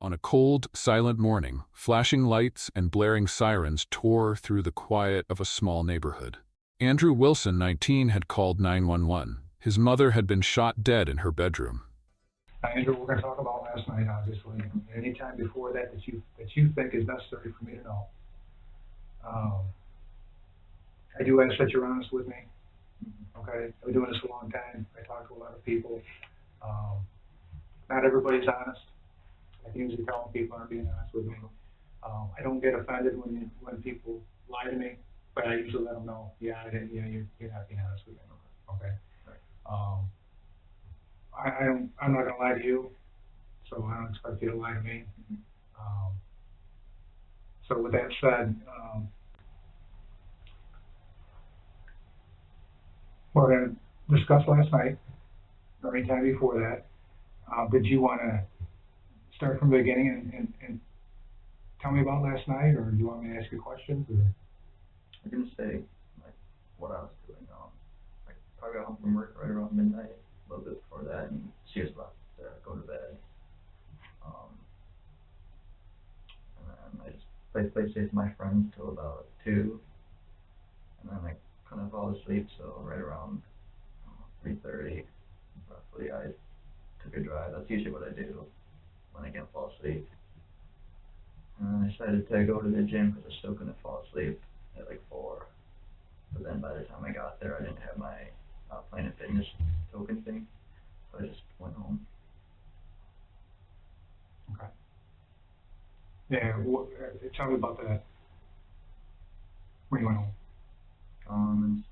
On a cold, silent morning, flashing lights and blaring sirens tore through the quiet of a small neighborhood. Andrew Wilson, 19, had called 911. His mother had been shot dead in her bedroom. Andrew, we're going to talk about last night, obviously. Any time before that that you think is necessary for me to know. I do ask that you're honest with me. Okay, I've been doing this a long time. I talk to a lot of people. Not everybody's honest. I can usually tell when people aren't being honest with me. I don't get offended when people lie to me, but I usually let them know, you're not being honest with me. Okay. I'm not going to lie to you, so I don't expect you to lie to me. So with that said, we're going to discuss last night, or any time before that. Did you want to start from the beginning and tell me about last night, or do you want me to ask you questions? Or? I can say like what I was doing. I probably got home from work right around midnight, a little bit before that, and she was about to go to bed. And then I just played PlayStation with my friends till about 2, and then I couldn't fall asleep, so right around 3:30, roughly, I took a drive. That's usually what I do when I can't fall asleep. And I decided to go to the gym because I still couldn't fall asleep at like 4. But then by the time I got there, I didn't have my Planet Fitness token thing, so I just went home. Okay. Yeah, tell me about that. When you went home? And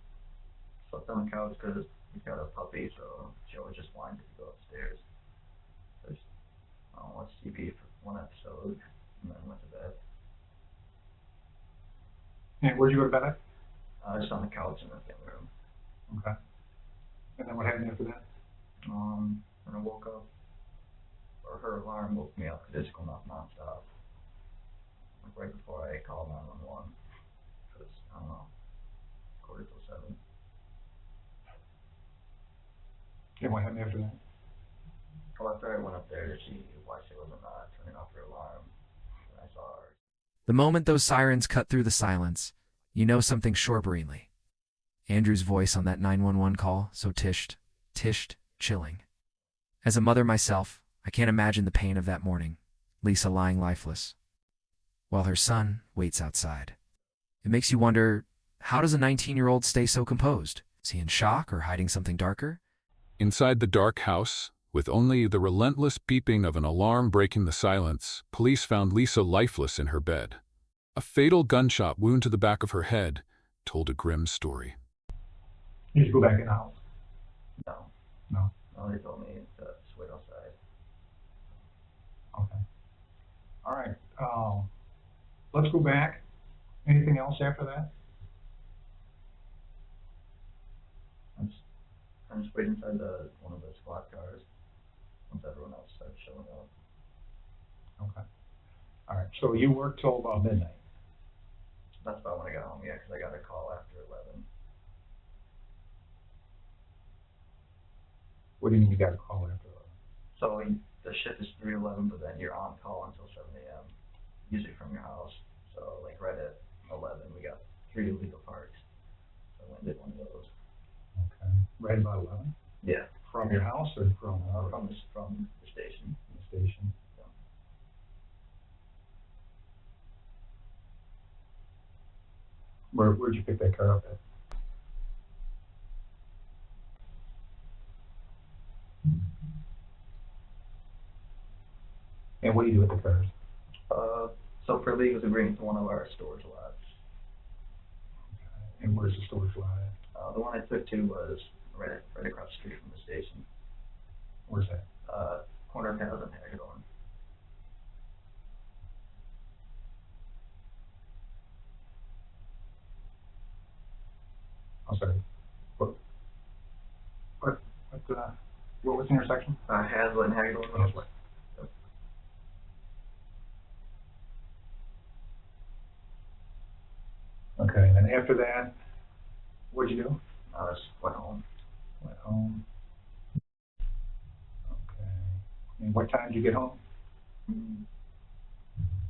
slept on the couch because we got a puppy, so she always just wanted to go upstairs. So I just watched TV for one episode, and then went to bed. And where'd you go to bed at? Just on the couch in the family room. Okay. And then what happened after that? And I woke up, or her alarm woke me up because it's going off nonstop. Like right before I called 911, because I don't know, 6:45. And what happened after that? Well, after I went up there to see why she wasn't turning off her alarm, and I saw her. The moment those sirens cut through the silence, you know something shortbrainly. Andrew's voice on that 911 call, so tished, chilling. As a mother myself, I can't imagine the pain of that morning, Lisa lying lifeless, while her son waits outside. It makes you wonder, how does a 19-year-old stay so composed? Is he in shock or hiding something darker? Inside the dark house, with only the relentless beeping of an alarm breaking the silence, police found Lisa lifeless in her bed. A fatal gunshot wound to the back of her head told a grim story. You just go back in the house? No. No? No, they told me to just wait outside. Okay. All right. Let's go back. Anything else after that? I'm just waiting inside one of the squad cars once everyone else starts showing up. Okay. All right. So you worked till about midnight? That's about when I got home, yeah, because I got a call after 11. What do you mean you got a call after 11? So the shift is 3 to 11, but then you're on call until 7 a.m., usually from your house. So like right at 11, we got 3 illegal parks. So I went and did one of those. Okay. Right about 11? Yeah. From your house or from from the station. the station? Yeah. Where'd you pick that car up at? And what do you do with the cars? So for legal agreement to one of our storage lots. Okay. And where's the storage lot at? The one I took to was right across the street from the station. Where's that? Corner of Hales and Hagedorn. I'm sorry. What was the intersection? Hazlitt and Hagedorn. Hazlitt. Yep. Okay, and then after that, what'd you do? I just went home. Went home. Okay. And what time did you get home?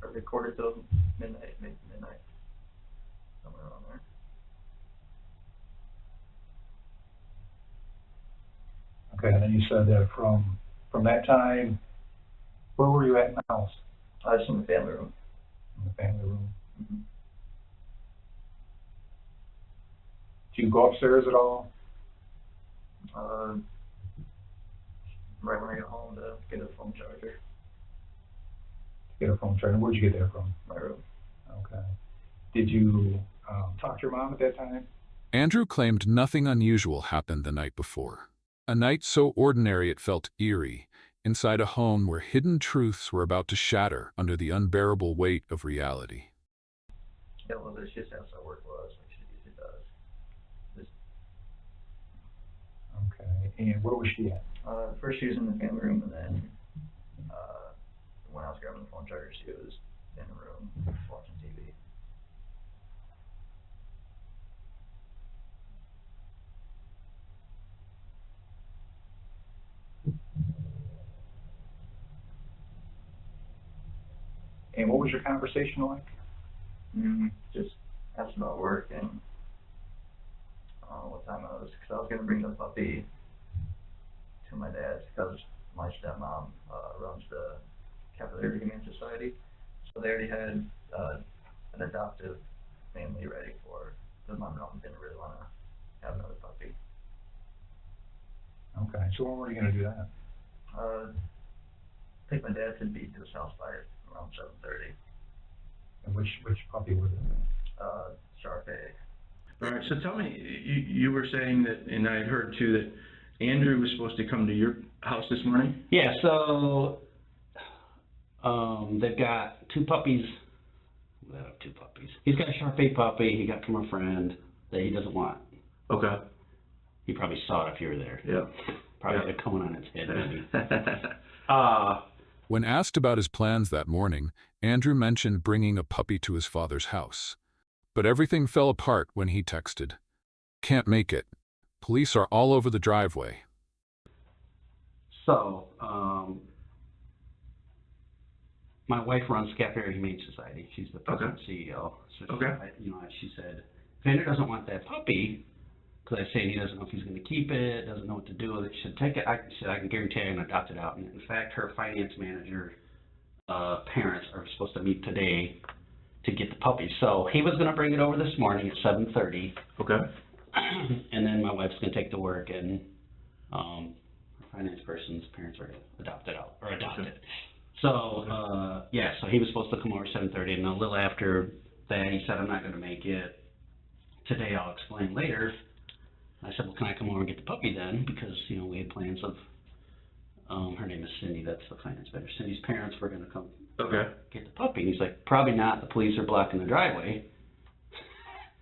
probably quarter till midnight, maybe midnight, somewhere around there. Okay, and then you said that from that time, where were you at in the house? I was in the family room. In the family room. Mm-hmm. Do you go upstairs at all? Right when I got home to get a phone charger. Get a phone charger. Where'd you get that from? My room. Okay. Did you talk to your mom at that time? Andrew claimed nothing unusual happened the night before. A night so ordinary it felt eerie, inside a home where hidden truths were about to shatter under the unbearable weight of reality. Yeah, well, it's just how work was, like she usually does. Just, Okay. And where was she at? first she was in the family room, and then when I was grabbing the phone charger, she was in the room watching TV. And what was your conversation like? Just asking about work and what time it was, because I was going to bring the puppy to my dad's, because my stepmom runs the Cavalier Humane Society, so they already had an adoptive family ready for her, because my mom didn't really want to have another puppy. Okay. So when were you going to do that? I think my dad said be to his house by around 7:30. And which puppy was it? Sharpay. All right, so tell me, you were saying that, and I had heard too, that Andrew was supposed to come to your house this morning? Yeah, so they've got two puppies. They have two puppies. He's got a Sharpay puppy he got from a friend that he doesn't want. Okay. You probably saw it if you were there. Yeah. Probably Yeah. had a cone on its head, maybe. When asked about his plans that morning, Andrew mentioned bringing a puppy to his father's house. But everything fell apart when he texted, "Can't make it. Police are all over the driveway." So, my wife runs Cavalier Humane Society. She's the president and CEO. So she said, if Andrew doesn't want that puppy, because I say he doesn't know if he's going to keep it, doesn't know what to do with it, she said, take it. I said, I can guarantee I'm going to adopt it out. And in fact, her finance manager parents are supposed to meet today to get the puppy. So he was going to bring it over this morning at 7:30. Okay. And then my wife's going to take to work, and her finance person's parents are going to adopt it out, or adopt it. So, so he was supposed to come over at 7:30, and a little after that, he said, I'm not going to make it today, I'll explain later. I said, well, can I come over and get the puppy then? Because, we had plans of, her name is Cindy, that's the finance manager. Cindy's parents were going to come get the puppy. And he's like, probably not, the police are blocking the driveway.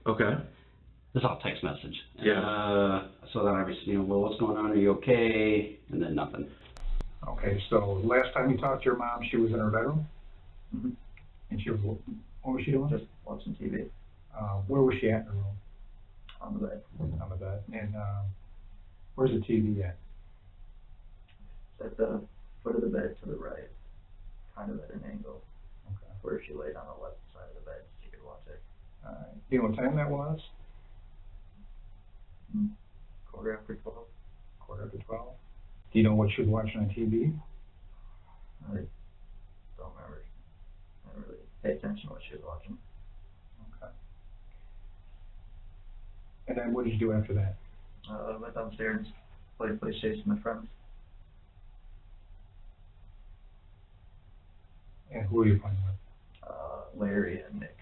Okay. This is all text message. Yeah. So then I was, well, what's going on? Are you okay? And then nothing. Okay, so last time you talked to your mom, she was in her bedroom? Mm-hmm. And she was, what was she doing? Just watching TV. Where was she at in the room? On the bed. On the bed. And where's the TV at? At the foot of the bed to the right, kind of at an angle, Okay. where she laid on the left side of the bed, she could watch it. Do you know what time that was? Quarter after 12. Quarter after 12. Do you know what she was watching on TV? I don't remember. I didn't really pay attention to what she was watching. Okay. And then what did you do after that? I went downstairs, played PlayStation with my friends. And who are you playing with? Larry and Nick.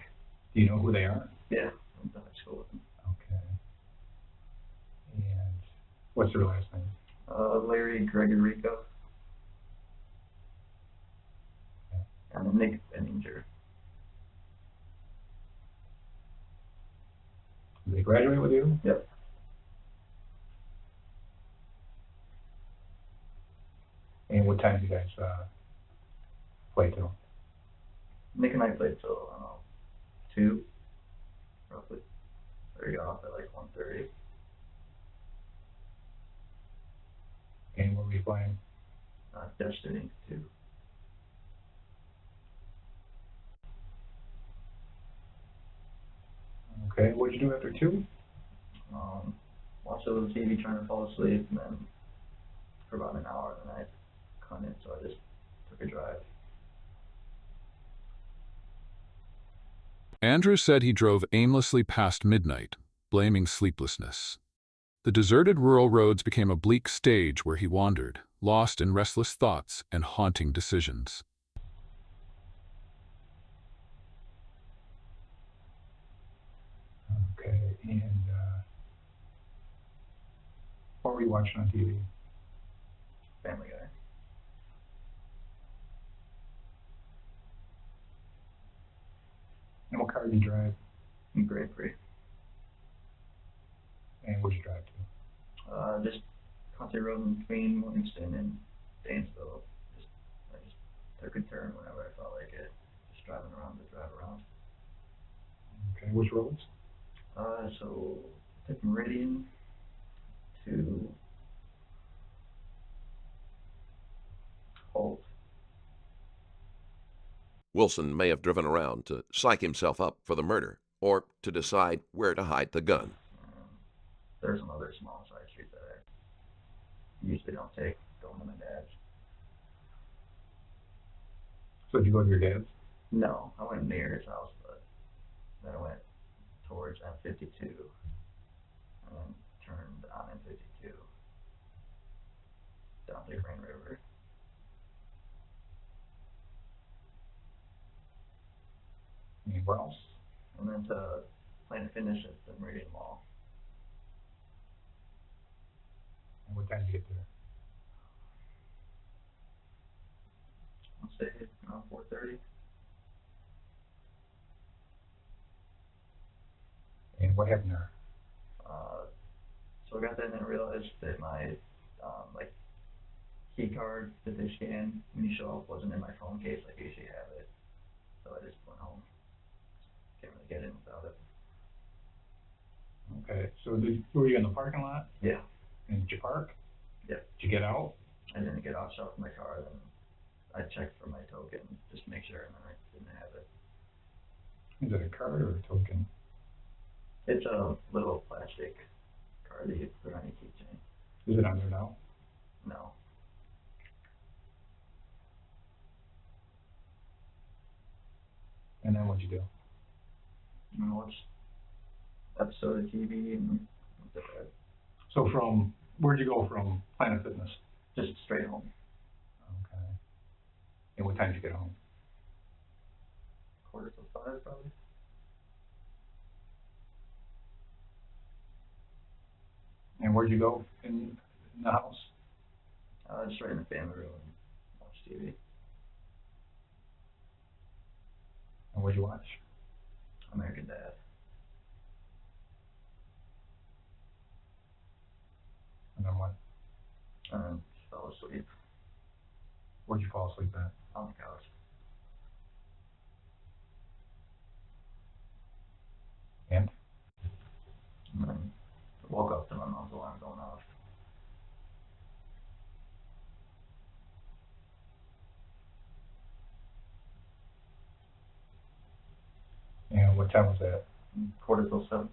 Do you know who they are? Yeah, I went to high school with them. Okay. And what's their last name? Larry Gregorico. And then Nick Benninger. Did they graduate with you? Yep. And what time do you guys play till? Nick and I played till, 2, roughly. Or got off at like 1:30. And what were you playing? Destiny 2. Okay, what'd you do after 2? Watched a little TV trying to fall asleep, and then for about an hour, then I couldn't, so I just took a drive. Andrew said he drove aimlessly past midnight, blaming sleeplessness. The deserted rural roads became a bleak stage where he wandered, lost in restless thoughts and haunting decisions. Okay, and what were you watching on TV? Family Guy. And what car did you drive? Grand Prix. And where'd you drive to? Just country road in between Williamston and Dansville. I just took a turn whenever I felt like it. Just driving around to drive around. Okay, which roads? So took Meridian to Holt. Wilson may have driven around to psych himself up for the murder or to decide where to hide the gun. There's some other small side streets that I usually don't take, going to my dad's. So did you go to your dad's? No, I went near his house, but then I went towards M52 and then turned on M52 down to Green River. Anywhere else? And then to Planet Fitness at the Meridian Mall. And what time did you get there? I'll say around 4:30. And what happened there? So I got there and then I realized that my key card that they scan when you show up wasn't in my phone case like I usually have it. So I just went home. Can't really get in without it. Okay, so were you in the parking lot? Yeah. And did you park? Yep. Did you get out? I didn't get off shelf in my car, then I checked for my token just to make sure, and then I didn't have it. Is it a card or a token? It's a little plastic card that you put on your keychain. Is it on there now? No. And then what'd you do? I watched episode of TV and went to bed. So where'd you go from Planet Fitness? Just straight home. Okay. And what time did you get home? 4:45 probably. And where'd you go in the house? Just right in the family room and watch TV. And what'd you watch? American Dad. And then what? And then just fell asleep Where'd you fall asleep at? on the couch. And? And then woke up to my mom's alarm going off. And what time was that? 7:45.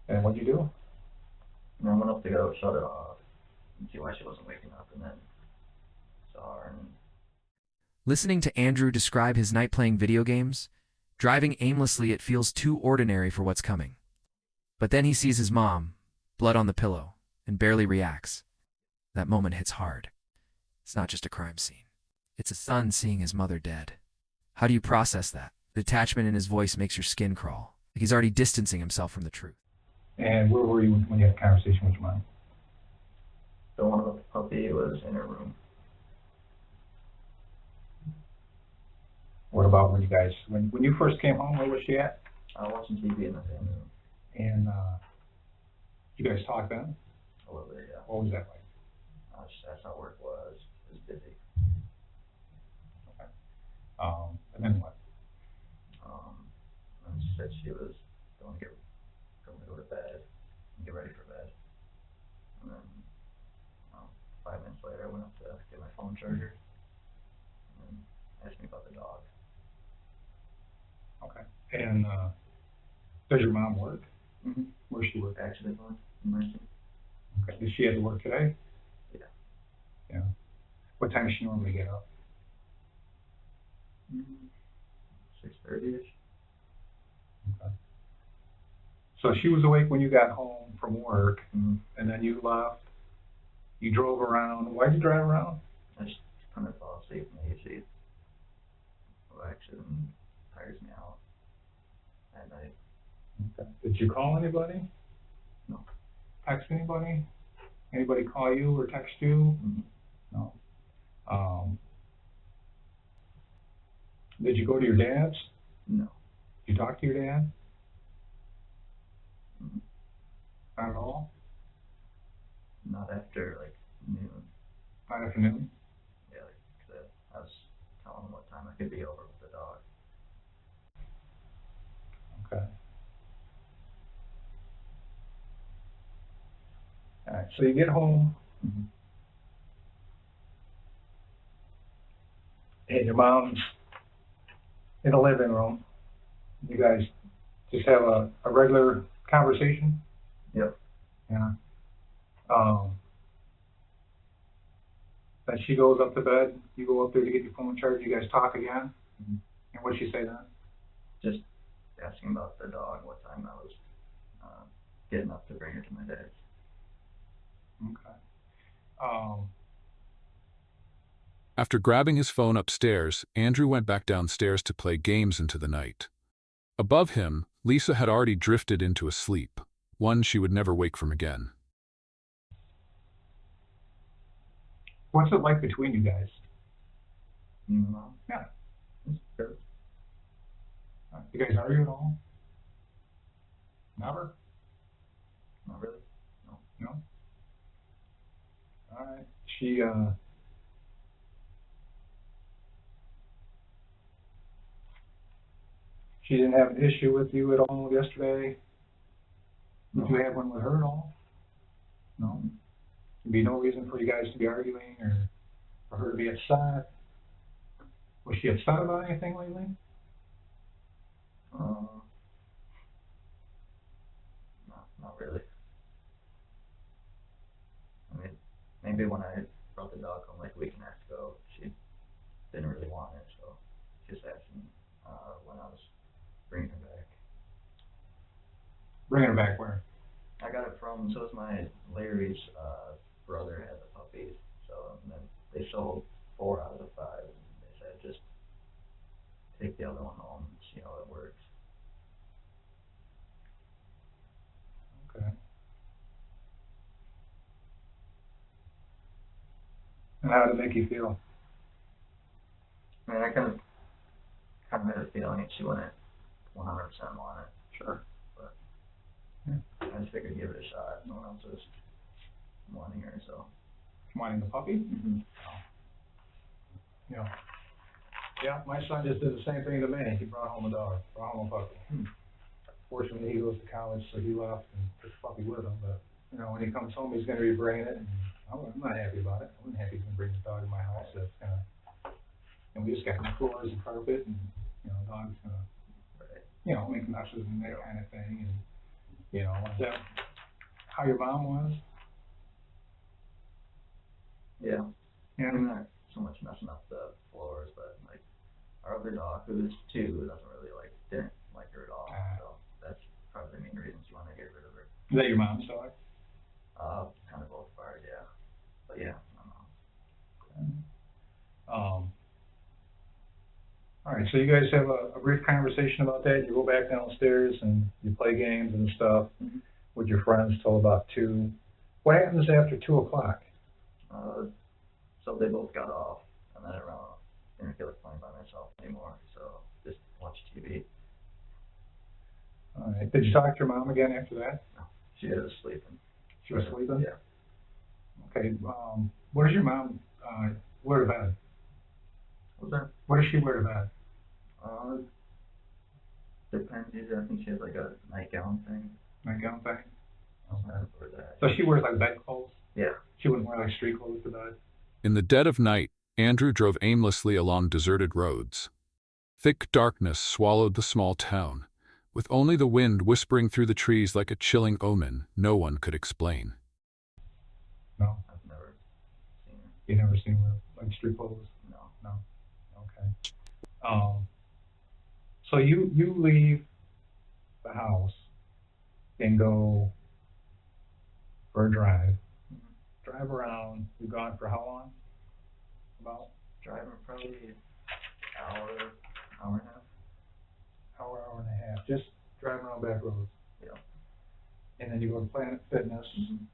And what'd you do? And then went up to go shut it off and see why she wasn't waking up, and then saw her and Listening to Andrew describe his night playing video games, driving aimlessly, it feels too ordinary for what's coming. But then he sees his mom, blood on the pillow, and barely reacts. That moment hits hard. It's not just a crime scene. It's a son seeing his mother dead. How do you process that? The detachment in his voice makes your skin crawl. Like he's already distancing himself from the truth. And where were you when you had a conversation with your mom? the one with the puppy was in her room. What about when you guys, when you first came home, where was she at? Watching TV in the family room. And you guys talked then? A little bit, yeah. What was that like? Just asked how work was. It was busy. Okay. And then what? And she said she was going to go to bed and get ready for bed. And then 5 minutes later, I went up to get my phone charger and asked me about the dog. And, does your mom work? Mm-hmm. Where's she work? Accident one, nursing. Okay. Does she have to work today? Yeah. Yeah. What time does she normally get up? 6:30ish. Okay. So she was awake when you got home from work, Mm-hmm. and then you left. You drove around. Why'd you drive around? I just kind of fall asleep and usually accident tires me out at night. Okay. Did you call anybody? No. Text anybody? Anybody call you or text you? Mm-hmm. No. Did you go to your dad's? No. Did you talk to your dad? Mm-hmm. Not at all? Not after like noon. Not afternoon? Yeah, like I was telling him what time I could be over with the dog. Okay. All right, so you get home, Mm-hmm. and your mom's in the living room. You guys just have a regular conversation? Yep. Yeah. Then she goes up to bed, you go up there to get your phone charged, you guys talk again? Mm-hmm. And what'd she say then? Just asking about the dog, what time I was getting up to bring her to my dad's. Okay. After grabbing his phone upstairs, Andrew went back downstairs to play games into the night. Above him, Lisa had already drifted into a sleep, one she would never wake from again. What's it like between you guys? Mom? Yeah. It's good. You guys argue at all? Never? Not really. No? All right. She didn't have an issue with you at all yesterday? No. Did you have one with her at all? No? There'd be no reason for you guys to be arguing or for her to be upset? Was she upset about anything lately? No, not really. I mean, maybe when I brought the dog home like a week and a half ago, she didn't really want it, so just asking when I was bringing her back. Bringing her back where? I got it from, so it was my Larry's brother had the puppies, so and then they sold 4 out of the 5, and they said just take the other one home and see how it works. Okay. And how did it make you feel? I mean, I kind of had a feeling she wouldn't 100% want it. Sure. But yeah. I just figured give it a shot. No one else was wanting her, so. Wanting the puppy? Mm-hmm. Yeah. Yeah, my son just did the same thing to me. He brought home a dog, brought home a puppy. Fortunately, he goes to college, so he left and took the puppy with him. But, you know, when he comes home, he's going to be bringing it. And I'm not happy about it. I wasn't happy he's going to bring the dog in my house. That's kind of, and we just got new floors and carpet, and, you know, dog's going to, you know, make messes and that kind of thing. And, you know, is that how your mom was? Yeah. Yeah. I mean, not so much messing up the floors, but like our other dog, who's 2, didn't like her at all. So that's probably the main reason she wanted to get rid of her. Is that your mom's dog? Kind of both of ours, yeah. But yeah, my mom. All right, so you guys have a brief conversation about that. You go back downstairs and you play games and stuff with your friends till about 2. What happens after 2 o'clock? So they both got off, and then around, I didn't feel like playing by myself anymore, so just watch TV. All right, did you talk to your mom again after that? No, she was sleeping. She was sleeping? Yeah. Okay, what does your mom wear to bed? What's that? What does she wear to bed? Depends. I think she has like a nightgown thing. Nightgown thing? Okay. So she wears like bed clothes? Yeah. She wouldn't wear like street clothes to bed? In the dead of night, Andrew drove aimlessly along deserted roads. Thick darkness swallowed the small town, with only the wind whispering through the trees like a chilling omen no one could explain. No? I've never seen her. You never seen her, like, street clothes? No. No? Okay. So you leave the house and go for a drive. Drive around, you've gone for how long? About Driving probably hour and a half. hour and a half, just driving around back roads. Yeah. And then you go to Planet Fitness. Mm-hmm.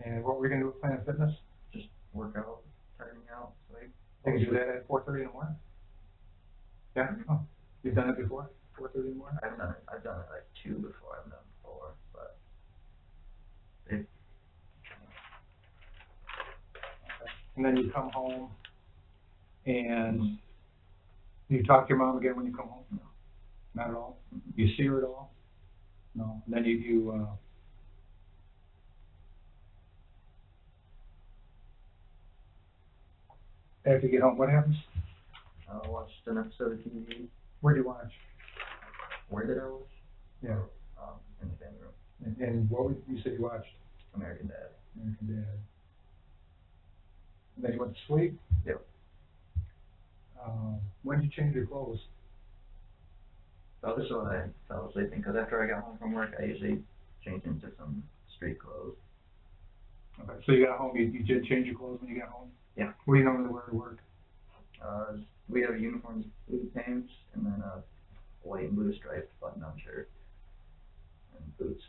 And what were you gonna do with Planet Fitness? Just work out, tiring out, sleep. You can do that at 4:30 in the morning? Yeah? Oh, you've done it before, 4:30 in the morning? I've done it like 2 before, I've done it 4, but it, And then you come home and you talk to your mom again when you come home? No. Not at all? You see her at all? No. And then after you get home, what happens? I watched an episode of TV. Where'd you watch? Where did I watch? Yeah. In the family room. And what would you said you watched? American Dad. American Dad. And then you went to sleep? Yep. When did you change your clothes? That was when I fell asleep, because after I got home from work, I usually change into some street clothes. Okay, so you got home, you did change your clothes when you got home? Yeah. What do you normally wear to work? We have uniforms, blue pants, and then a white and blue striped button-down shirt, and boots.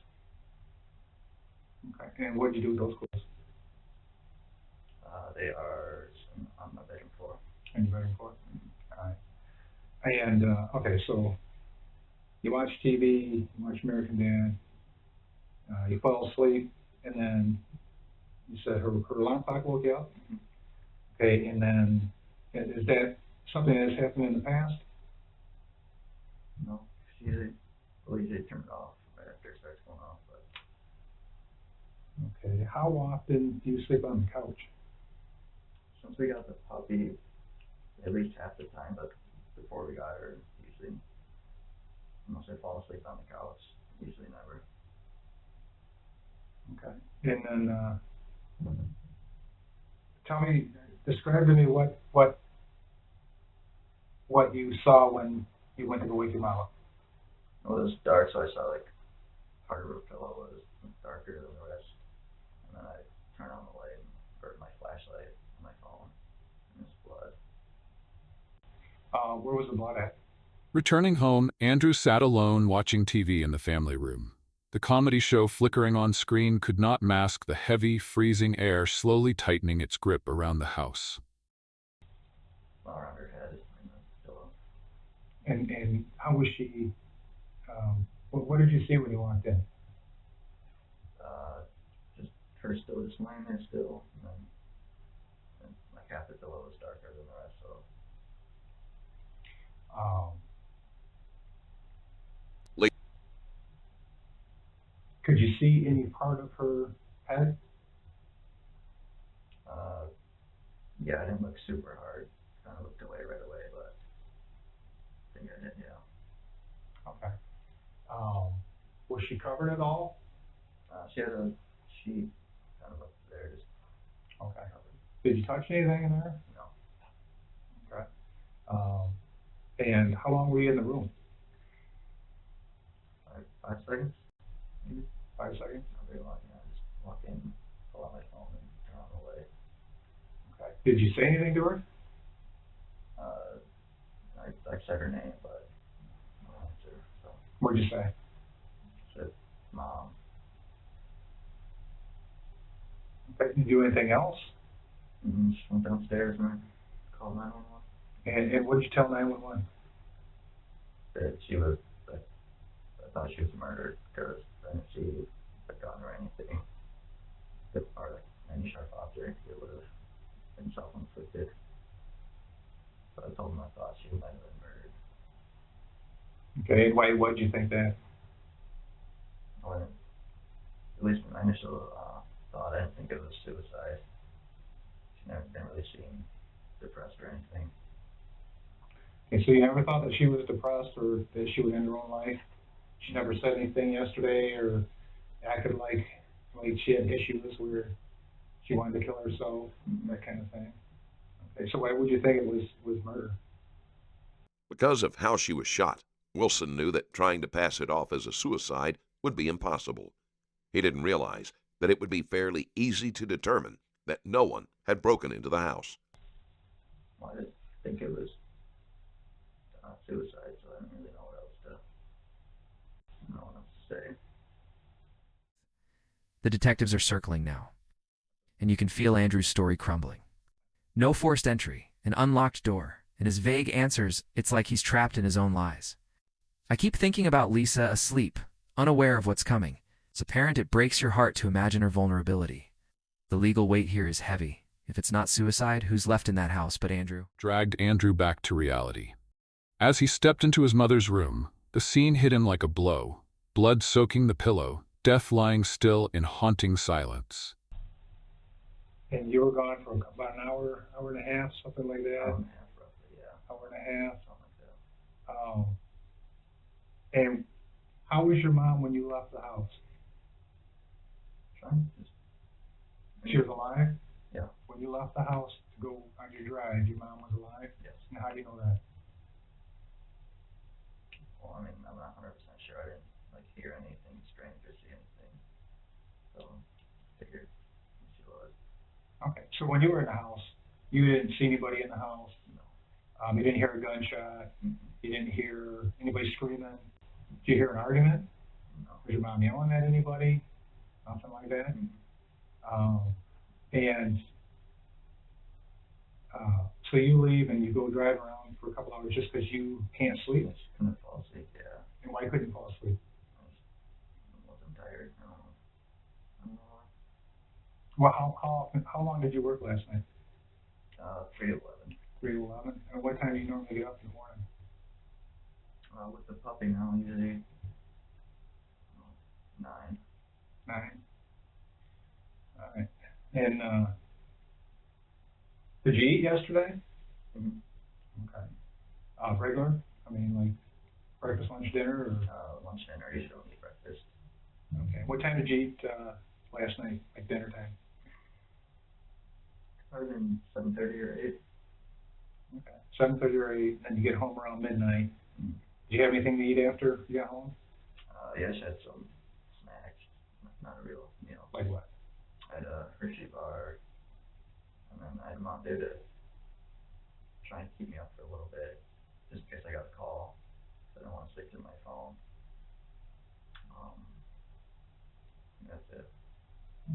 Okay, and what did you do with those clothes? They are on my bedroom floor. And your bedroom floor? Alright. And, okay, so you watch TV, you watch American Dad, you fall asleep, and then you said her alarm clock woke you up? Okay, and then, is that something that's happened in the past? No, she usually turn it off right after it starts going off, but Okay, how often do you sleep on the couch? since we got the puppy, at least half the time, but before we got her, usually, unless I fall asleep on the couch, usually never. Okay, and then, describe to me what you saw when you went to go wake your mom up. It was dark, so I saw like part of her pillow was darker than the rest, and then I turned on the light and burnt my flashlight on my phone, and it's blood. Where was the blood at? Returning home, Andrew sat alone watching TV in the family room. The comedy show flickering on screen could not mask the heavy, freezing air slowly tightening its grip around the house. Around her head and the pillow. And how was she, what did you see when you walked in? Just her still just lying there still, and like half the pillow was darker than the rest, so. Could you see any part of her head? Yeah, I didn't look super hard. Kind of looked away right away, but I think I did, yeah. Okay. Was she covered at all? She had a sheet kind of up there, just Okay. covered. Did you touch anything in there? No. Okay. And how long were you in the room? Like 5 seconds, maybe. 5 seconds? Not very long, yeah. I just walked in, pull out my phone, and turn on the light. Okay. Did you say anything to her? I said her name, but no answer, so. What'd you say? I said, Mom. Okay. Did you do anything else? Just went downstairs and I called 911. And what did you tell 911? That she was, I thought she was murdered, because I didn't see a gun or anything, or like any sharp object. It would have been self-inflicted. So I told them I thought she might have been murdered. Okay, and why did you think that? When, at least my initial thought, I didn't think it was suicide. She never didn't really seem depressed or anything. Okay, so you never thought that she was depressed or that she would end her own life? She never said anything yesterday or acted like she had issues where she wanted to kill herself, that kind of thing. Okay, so why would you think it was murder? Because of how she was shot, Wilson knew that trying to pass it off as a suicide would be impossible. He didn't realize that it would be fairly easy to determine that no one had broken into the house. Well, I didn't think it was suicide, so I didn't really know what else to say. The detectives are circling now, and you can feel Andrew's story crumbling. No forced entry, an unlocked door, and his vague answers, it's like he's trapped in his own lies. I keep thinking about Lisa asleep, unaware of what's coming. As a parent, it breaks your heart to imagine her vulnerability. The legal weight here is heavy. If it's not suicide, who's left in that house but Andrew? Dragged Andrew back to reality. As he stepped into his mother's room, the scene hit him like a blow, blood soaking the pillow, death lying still in haunting silence. And you were gone for about an hour, hour and a half, something like that? Hour and a half, roughly, yeah. Hour and a half. Something like that. And how was your mom when you left the house? She was alive? Yeah. When you left the house to go on your drive, your mom was alive? Yes. And how do you know that? Well, I mean, I'm not 100% sure. I didn't hear anything strange or see anything, so I figured she was. Okay, so when you were in the house, you didn't see anybody in the house? No. You didn't hear a gunshot? Mm-hmm. You didn't hear anybody screaming? Did you hear an argument? No. Was your mom yelling at anybody? Nothing like that? Mm-hmm. So you leave and you go drive around for a couple hours just because you can't sleep? I just couldn't fall asleep, yeah. And why couldn't you fall asleep? I wasn't tired. I don't know why. Well, how long did you work last night? 3 to 11. 3 to 11? And what time do you normally get up in the morning? With the puppy now, usually 9. 9? All right. And did you eat yesterday? Mm-hmm. Okay. Regular? I mean, like breakfast, lunch, dinner, or? Lunch, dinner. I usually don't eat breakfast. Okay. What time did you eat last night, like dinner time? Probably been 7:30 or 8. Okay. 7:30 or 8, and you get home around midnight. Mm-hmm. Did you have anything to eat after you got home? Yeah, I just had some snacks. Not a real meal. Like what? I had a Hershey bar, and then I had Mom there to try and keep me up for a little bit, just in case I got a call. So I don't want to sleep through my phone. That's it.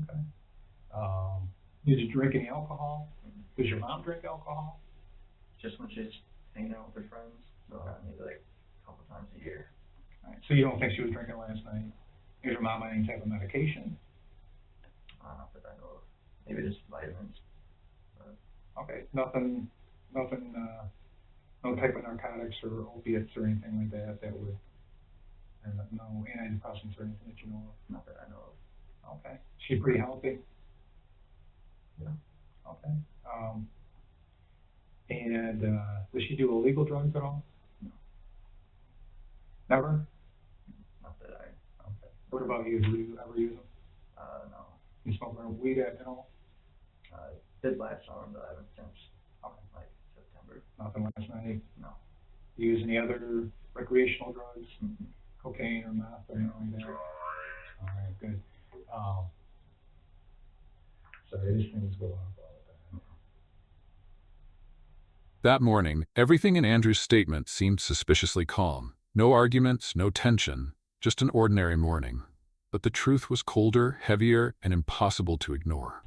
Okay. Did you drink any alcohol? Mm-hmm. Does your mom drink alcohol? Just when she's hanging out with her friends, so maybe like a couple times a year. All right. So you don't think she was drinking last night? Is your mom on any type of medication? Not that I know of. Maybe just vitamins. But Okay. Nothing, no type of narcotics or opiates or anything like that that would, and no antidepressants or anything that you know of? not that I know of. Okay. She's pretty healthy? Yeah. Okay. And does she do illegal drugs at all? No. Never? Not that I. Okay. What about you? Do you ever use them? No. You smoke weed at all? Did last summer, but I haven't since. Okay. Like September. Nothing last night? No. Do you use any other recreational drugs? Mm-hmm. Cocaine or meth or anything like that? All right, good. Sorry, these things go off all the time. That morning, everything in Andrew's statement seemed suspiciously calm. No arguments, no tension, just an ordinary morning. But the truth was colder, heavier, and impossible to ignore.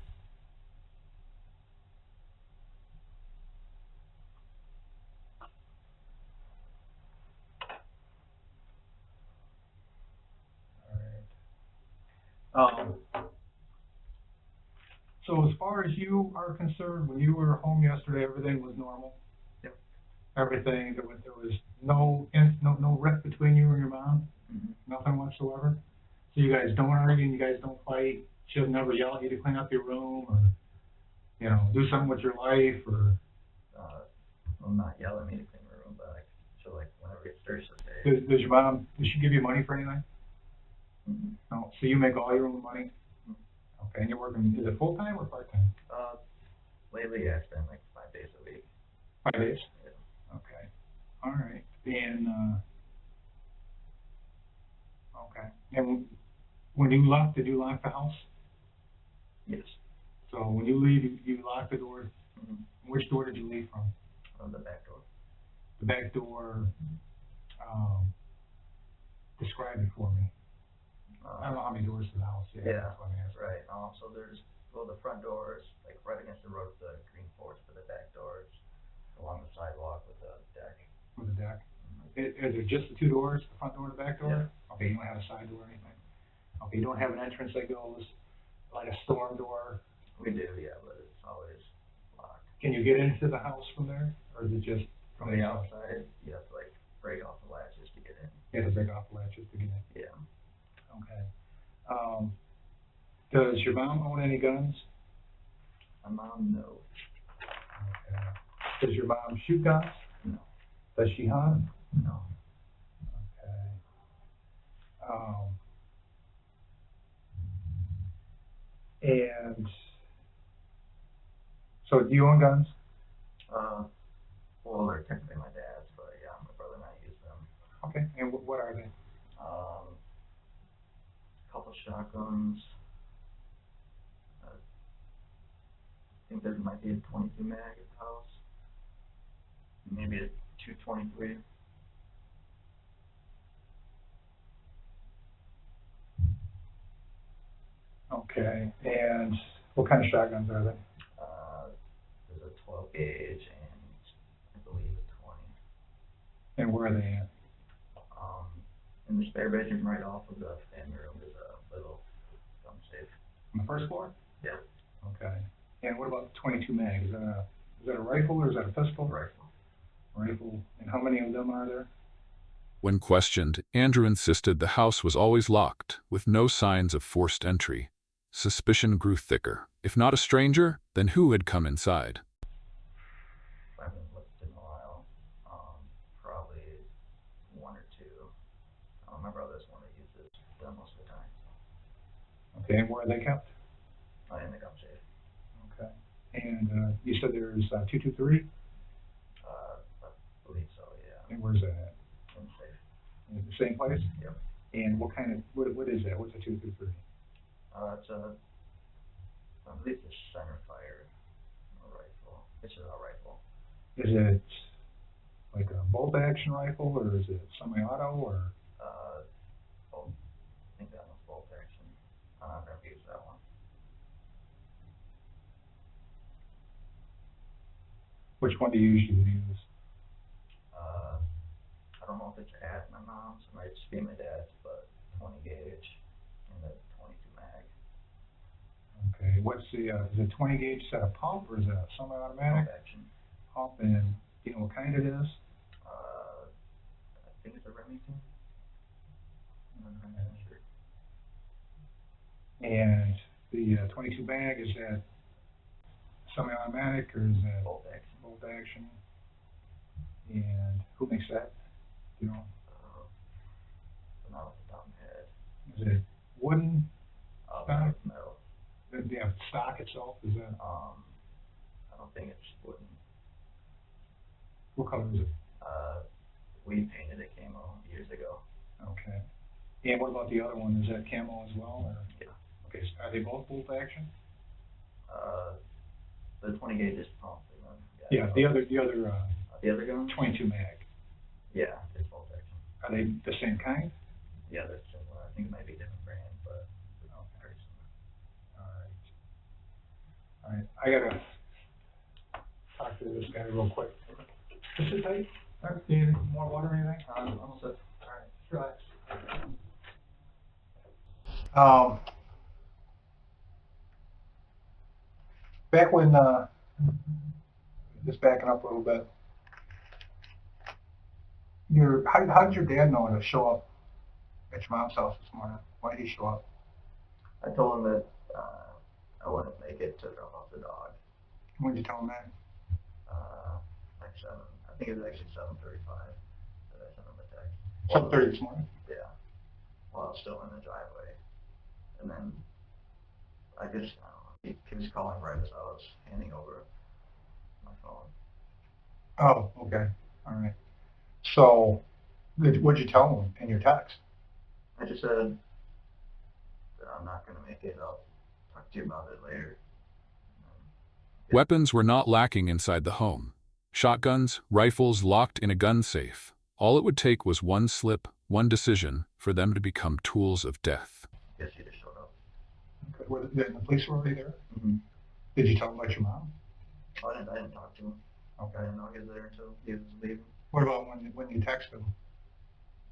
So as far as you are concerned, when you were home yesterday, everything was normal? Yep. Everything, there was no rift between you and your mom? Mm-hmm. Nothing whatsoever? So you guys don't argue and you guys don't fight? She'll never yell at you to clean up your room or, do something with your life or? Well, not yell at me to clean my room. come back. She'll like, whenever it's there, she'll say. Does your mom, does she give you money for anything? Mm-hmm. No, so you make all your own money? Okay, and you're working, is it full-time or part-time? Lately I spend like 5 days a week. 5 days? Yeah. Okay, all right, and, okay, and when you left, did you lock the house? Yes. So when you leave, you lock the door. Mm-hmm. Which door did you leave from? The back door. The back door, describe it for me. I don't know how many doors to the house. Yeah, That's what I'm asking. right. So there's, well, the front door is like right against the road with the green porch, but the back door is along the sidewalk with the deck. With the deck? Is it just the 2 doors, the front door and the back door? Yeah. Okay, you don't have a side door or anything? Okay, you don't have an entrance that goes like a storm door? We do, yeah, but it's always locked. Can you get into the house from there, or is it just From the outside, you have to like break off the latches to get in. You have to break off the latches to get in? Yeah. Okay. Does your mom own any guns? My mom, no. Okay. Does your mom shoot guns? No. Does she hunt? No. Okay. And so do you own guns? Well, they're technically my dad's, but yeah, my brother and I use them. Okay, and what are they? A couple shotguns. I think there might be a 22 mag at the house. Maybe a 223. Okay, and what kind of shotguns are they? There's a 12 gauge and I believe a 20. And where are they at? In the spare bedroom right off of the family room is a little gun safe. On the first floor? Yeah. Okay. And what about the 22 mag? Is that a rifle or is that a pistol? Rifle. Rifle. And how many of them are there? When questioned, Andrew insisted the house was always locked, with no signs of forced entry. Suspicion grew thicker. If not a stranger, then who had come inside? I haven't looked in a while. Probably 1 or 2. My brother's one that uses them most of the time. Okay, and where are they kept? In the gun safe. Okay. And you said there's 223? I believe so, yeah. And where's that at? In the safe. In the same place? Yep. And what kind of, what is that? What's a 223? It's I believe it's a center fire rifle. It's a rifle. Is it like a bolt action rifle or is it semi-auto or? Bolt. I think that one's bolt action. I've never used that one. Which one do you usually use? I don't know if it's at my mom's, it might just be my dad's, but 20 gauge and a 22 mag. Okay, what's the, is it 20 gauge set a pump or is it a semi-automatic? Bolt action. Pump, and do you know what kind it is? I think it's a Remington. I'm not sure. And the 22 mag, is that semi-automatic or is that Bolt action. bolt action? And who makes that? Do you know? Not off the top of my head. Is it wooden? It's metal. Do you have stock itself? Is that, I don't think it's wooden. what color is it? We painted it camo years ago. Okay. And what about the other one? Is that camo as well? Or? Yeah. Okay, so are they both bolt action? The 20 gauge is pump. Yeah, the other The other gun? 22 mag. Yeah, it's bolt action. Are they the same kind? Yeah, they're similar. I think it might be a different brand, but very similar. All right. I gotta talk to this guy real quick. Just sit tight. Do you need more water or anything? Almost set. All right, just relax. Back when, just backing up a little bit. How did your dad know to show up at your mom's house this morning? Why did he show up? I told him that I wouldn't make it to drop off the dog. When did you tell him that? Like 7. I I think it was actually 7:35 that I sent him a text. 7:30 this morning? Yeah. While I was still in the driveway. And then, I guess, I don't know, he was calling right as I was handing over my phone. Oh, okay, all right. So, what'd you tell him in your text? I just said that I'm not going to make it. I'll talk to you about it later. Weapons were not lacking inside the home. Shotguns, rifles locked in a gun safe. All it would take was one slip, one decision, for them to become tools of death. Guess he just showed up. Okay, the police were already there? Mm-hmm. Did you tell him about your mom? Oh, I didn't talk to him. Okay. I didn't know he was there until he was leaving. What about when you texted him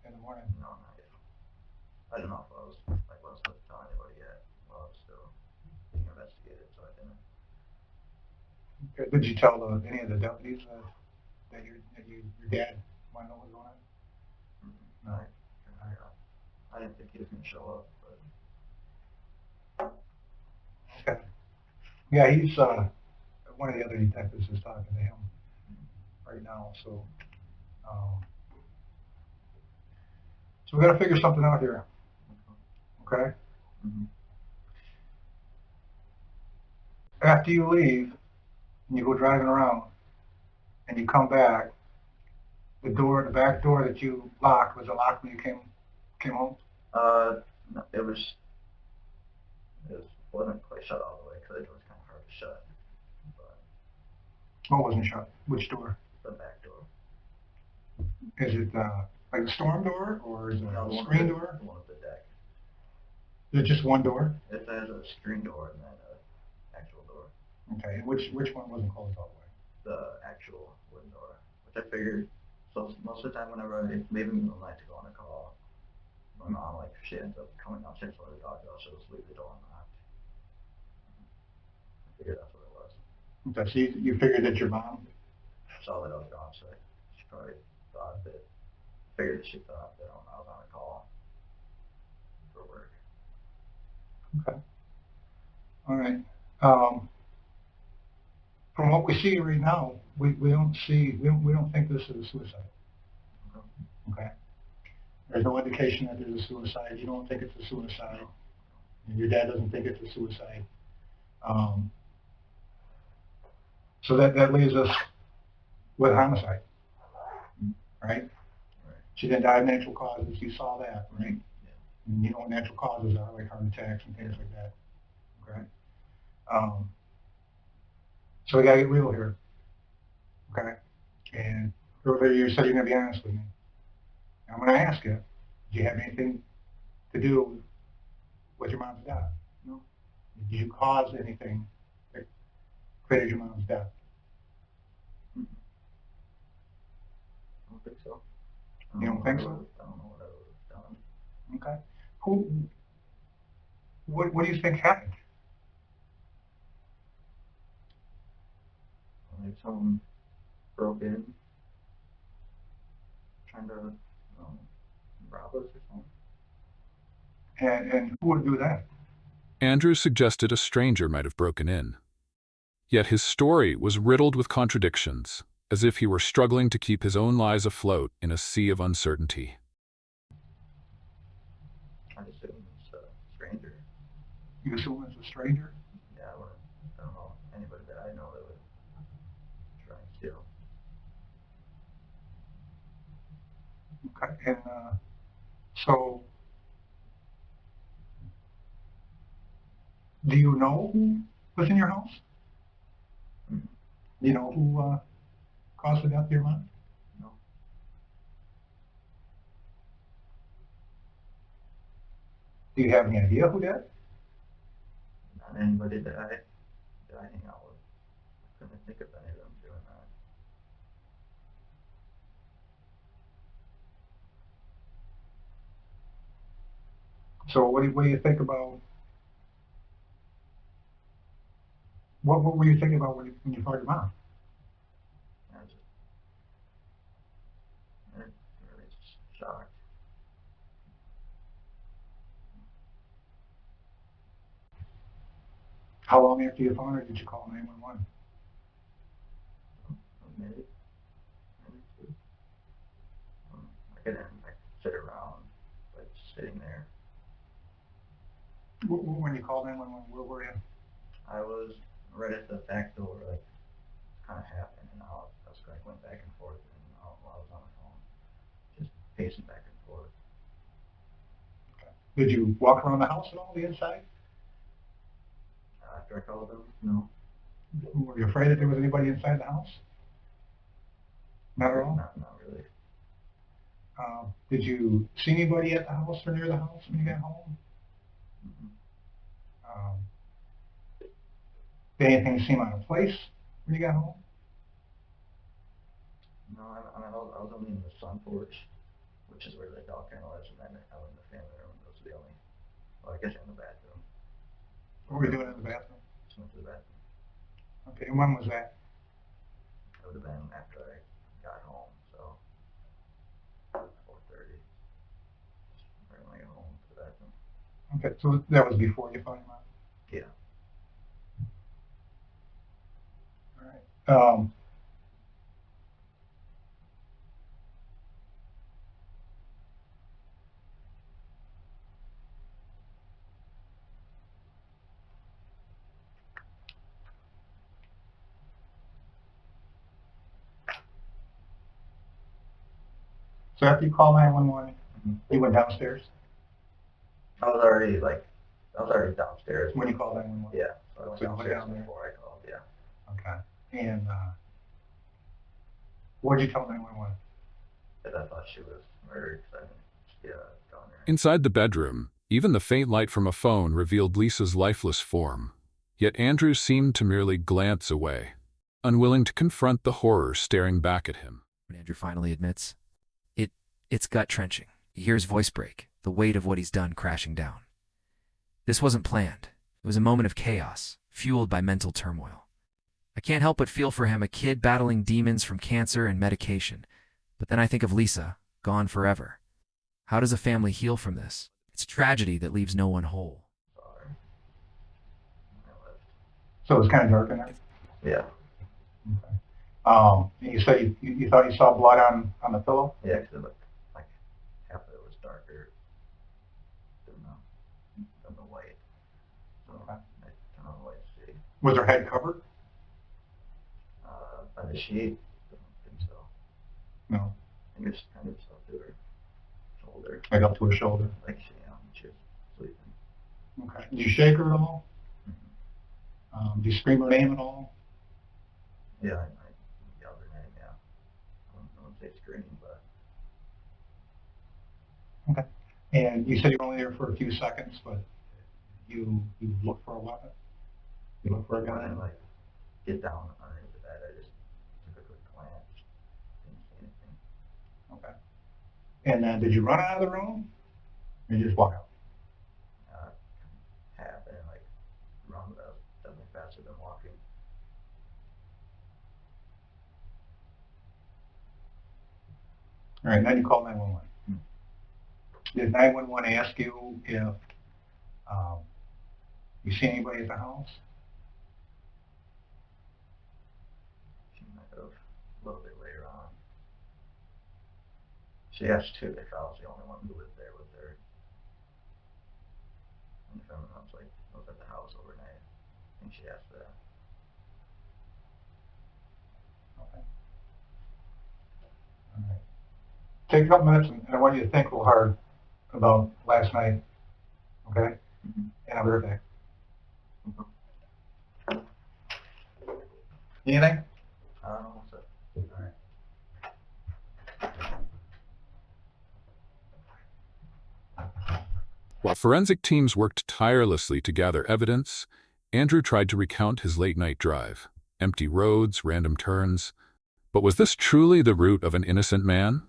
in the morning? No, not yet. I didn't know if I was wasn't telling anybody yet. Well, I was still being investigated, so I didn't. Okay. Did you tell any of the deputies that your dad wanted to know what was going on? No, I didn't think he was going to show up, but Okay. Yeah, he's one of the other detectives is talking to him right now, so so we got to figure something out here. Okay. mm-hmm. After you leave and you go driving around and you come back, the back door that you locked, was it locked when you came home? No, it wasn't quite shut all the way because it was kind of hard to shut. But Oh, it wasn't shut. Which door? the back door. Is it like a storm door or is it No, a screen door? The one with the deck. Is it just one door? It has a screen door and then an actual door. Okay. And which one wasn't closed all the way? The actual wooden door, which I figured. So most of the time, whenever I leave in the middle of the night to go on a call, my mom, like, she ends up coming downstairs to let her dog out. She'll just leave the door unlocked. I figured that's what it was. Okay. So you figured that your mom? Saw that I was gone, so she probably thought that. She thought that I was on a call for work. Okay. All right. From what we see right now, we don't think this is a suicide. Okay. There's no indication that there's a suicide. You don't think it's a suicide. And your dad doesn't think it's a suicide. So that leaves us with homicide, right? She didn't die of natural causes. You saw that, right? Yeah. And you know what natural causes are, like heart attacks and things like that. Okay. So we gotta get real here. Okay. And earlier you said you're gonna be honest with me. I'm gonna ask you, do you have anything to do with your mom's death? No. Did you cause anything that created your mom's death? I don't think so. You don't think so? I don't know what I would have done. Okay. What do you think happened? Like someone broke in, trying to rob us or something. And who would do that? Andrew suggested a stranger might have broken in. Yet his story was riddled with contradictions, as if he were struggling to keep his own lies afloat in a sea of uncertainty. I assume it's a stranger. You assume it's a stranger? Yeah, I don't know anybody that I know that would try and steal. Okay. And so, do you know who was in your house? Mm-hmm. Do you know who caused the death of your mom? No. Do you have any idea who did? Not anybody that I hang out with. I couldn't think of any of them doing that. So what do you think about, what were you thinking about when you found your mom? I was really just shocked. How long after you found her did you call 911? Maybe When you called 911, where were you? I was right at the back door, like, kind of half in and out. I was like, went back and forth and out while I was on the phone. Just pacing back and forth. Did you walk around the house at all, the inside? After I called them, no. Were you afraid that there was anybody inside the house? Not at all? Not really. Did you see anybody at the house or near the house when you got home? Mm-hmm. Did anything seem out of place when you got home? No, I was only in the sun porch, which is where the dog kennel is, and then I went in the family room. Those are the only, well, I guess in the bathroom. What were you doing in the bathroom? Just went to the bathroom. Okay, and when was that? It would have been after I got home, so 4:30. Right when I got home to the bathroom. Okay, so that was before you found him out? Yeah. All right. So after you called 911, you went downstairs? I was already downstairs. When you called 911? Yeah. So I went So you went downstairs down there? before I called, yeah. Okay. And what did you tell 911? Because I thought she was murdered, because I didn't see a gun or anything. Inside the bedroom, even the faint light from a phone revealed Lisa's lifeless form. Yet Andrew seemed to merely glance away, unwilling to confront the horror staring back at him. When Andrew finally admits, it's gut-wrenching. He hears voice break, the weight of what he's done crashing down. This wasn't planned. It was a moment of chaos, fueled by mental turmoil. I can't help but feel for him, a kid battling demons from cancer and medication. But then I think of Lisa, gone forever. How does a family heal from this? It's a tragedy that leaves no one whole. Sorry. I left. So it was kind of dark in there? Yeah. Okay. You said you thought you saw blood on the pillow? Yeah, because it looked like half of it was darker than the white. So I don't know what to see. Was her head covered? By the sheet? I don't think so. No. I think it's kind of up to her shoulder. Right up to her shoulder? Like she was sleeping. Okay. Did you shake her at all? Mm-hmm. Did you scream her name at all? Yeah, I yelled her name, yeah. I wouldn't say screaming, but... Okay. And you said you were only there for a few seconds, but you looked for a weapon? You looked for a When I, gun? like, get down underneath the bed, I just took a quick glance. Didn't see anything. Okay. And then did you run out of the room? Or you just walk out? Half and, like, run, but I was definitely faster than walking. All right, then you call 911. Did 911 ask you if you see anybody at the house? She might have a little bit later on. She asked too if I was the only one who lived there with her. And if everyone else was at the house overnight. I think she asked that. Okay. All right. Take a couple minutes, and I want you to think real hard about last night. Okay? Mm-hmm. And I'll be right back. Anything? I don't know what's up. All right. While forensic teams worked tirelessly to gather evidence, Andrew tried to recount his late-night drive. Empty roads, random turns. But was this truly the route of an innocent man?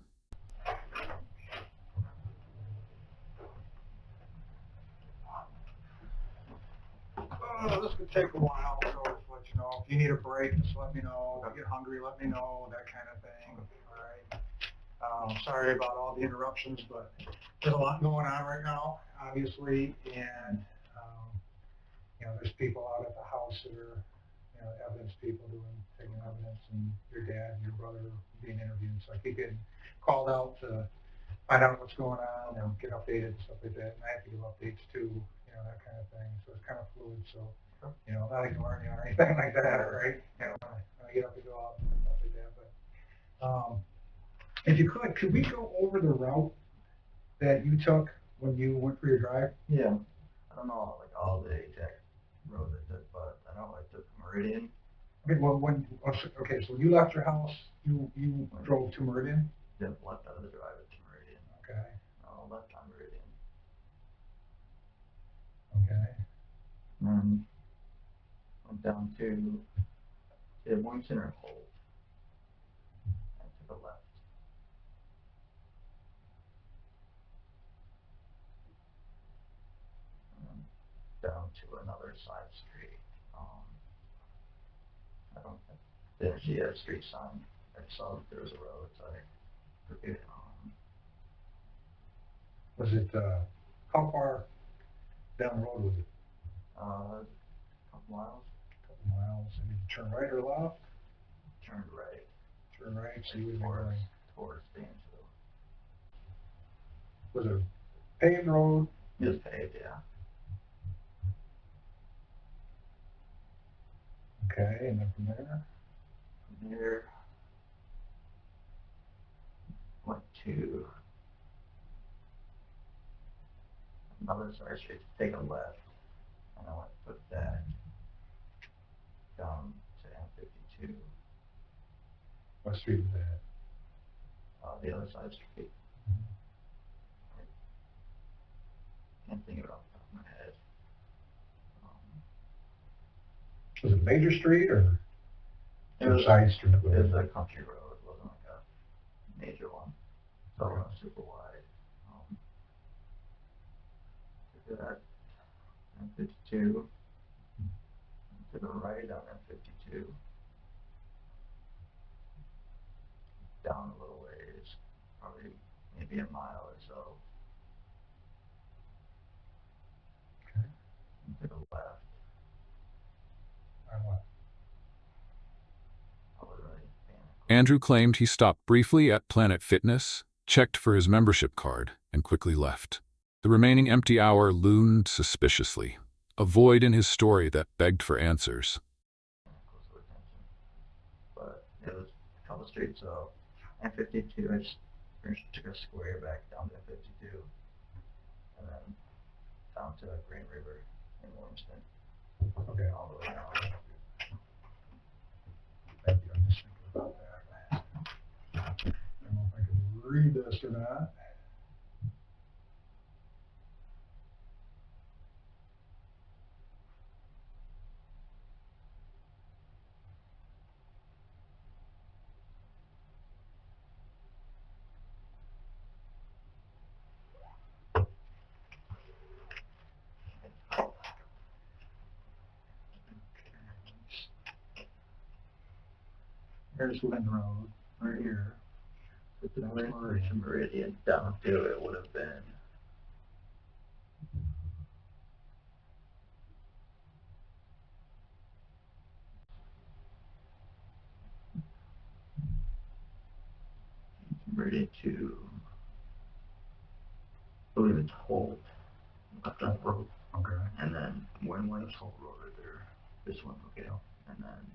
This could take a while, so just let you know. If you need a break, just let me know. If you get hungry, let me know, that kind of thing. All right. Sorry about all the interruptions, but there's a lot going on right now, obviously, and there's people out at the house that are, evidence people taking evidence, and your dad and your brother being interviewed. So I keep getting called out to find out what's going on and get updated and stuff like that. And I have to give updates too, you know, that kind of thing, so it's kind of fluid, so, you know, not ignoring you or anything like that, right? You know, when I get up to go out and stuff like that, but, if you could we go over the route that you took when you went for your drive? Yeah. I don't know like all the exact road I took, but I know I took Meridian. Okay, well, okay, so when you left your house, you drove to Meridian? Then left out of the drive to Meridian. Okay, Left on Meridian. okay, And then went down to Wilmington or Holt. And took a left. And then down to another side street. I didn't see a street sign. I saw that there was a road, so I took it. was it, how far down the road was it? A couple miles. Couple miles, and did you turn right or left? Turned right. Turn right, so you would be going, Towards Dansville. was it a paved road? It was paved, yeah. Okay, and then from there? From there, went to another side street to take a left, and I went to put that down to M52. What street was that? The other side street. Mhm. Can't think of it off the top of my head. Was it a major street or It was a side street? It was a country road. It wasn't like a major one. So it wasn't super wide. Took that M52. To the right on M52. Down a little ways, probably maybe a mile or so. Okay. And to the left. On what? I was right. Andrew claimed he stopped briefly at Planet Fitness, checked for his membership card, and quickly left. The remaining empty hour loomed suspiciously, a void in his story that begged for answers. Close to attention. But it was a couple streets, so M52, I just took a square back down to M52, and then down to Green River in Wilmington. Okay. All the way down. Thank you, I'm just thinking about that. I don't know if I can read this or not. Here's Lynn Road, right here. If the Meridian down to it would have been Meridian to, I believe it's Holt, left on Road, Okay. and then when That's Holt Road right there. this one, okay, and then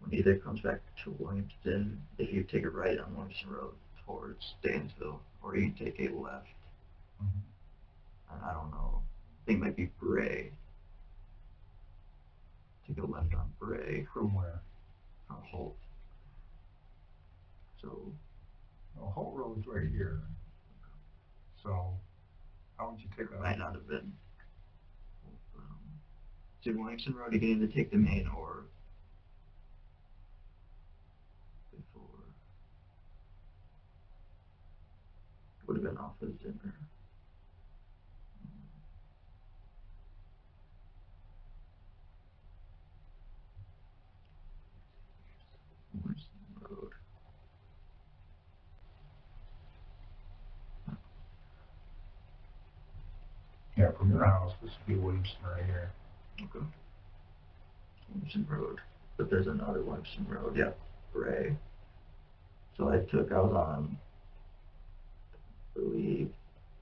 when it either comes back to Williamston, if you take a right on Williamston Road towards Dansville, or you can take a left, Mm-hmm. and I don't know, I think it might be Bray. Take a left on Bray From where? from Holt. So, Well, Holt Road's right here. So, how would you take it that? might not have been. So Williamson Road, you can either take the main or before. Would have been off of Zimmer. Williamson Road. Yeah, from your house, this would be Williamston right here. Okay. Williamson Road. But there's another Williamson Road, yeah, Bray. So I was on, I believe,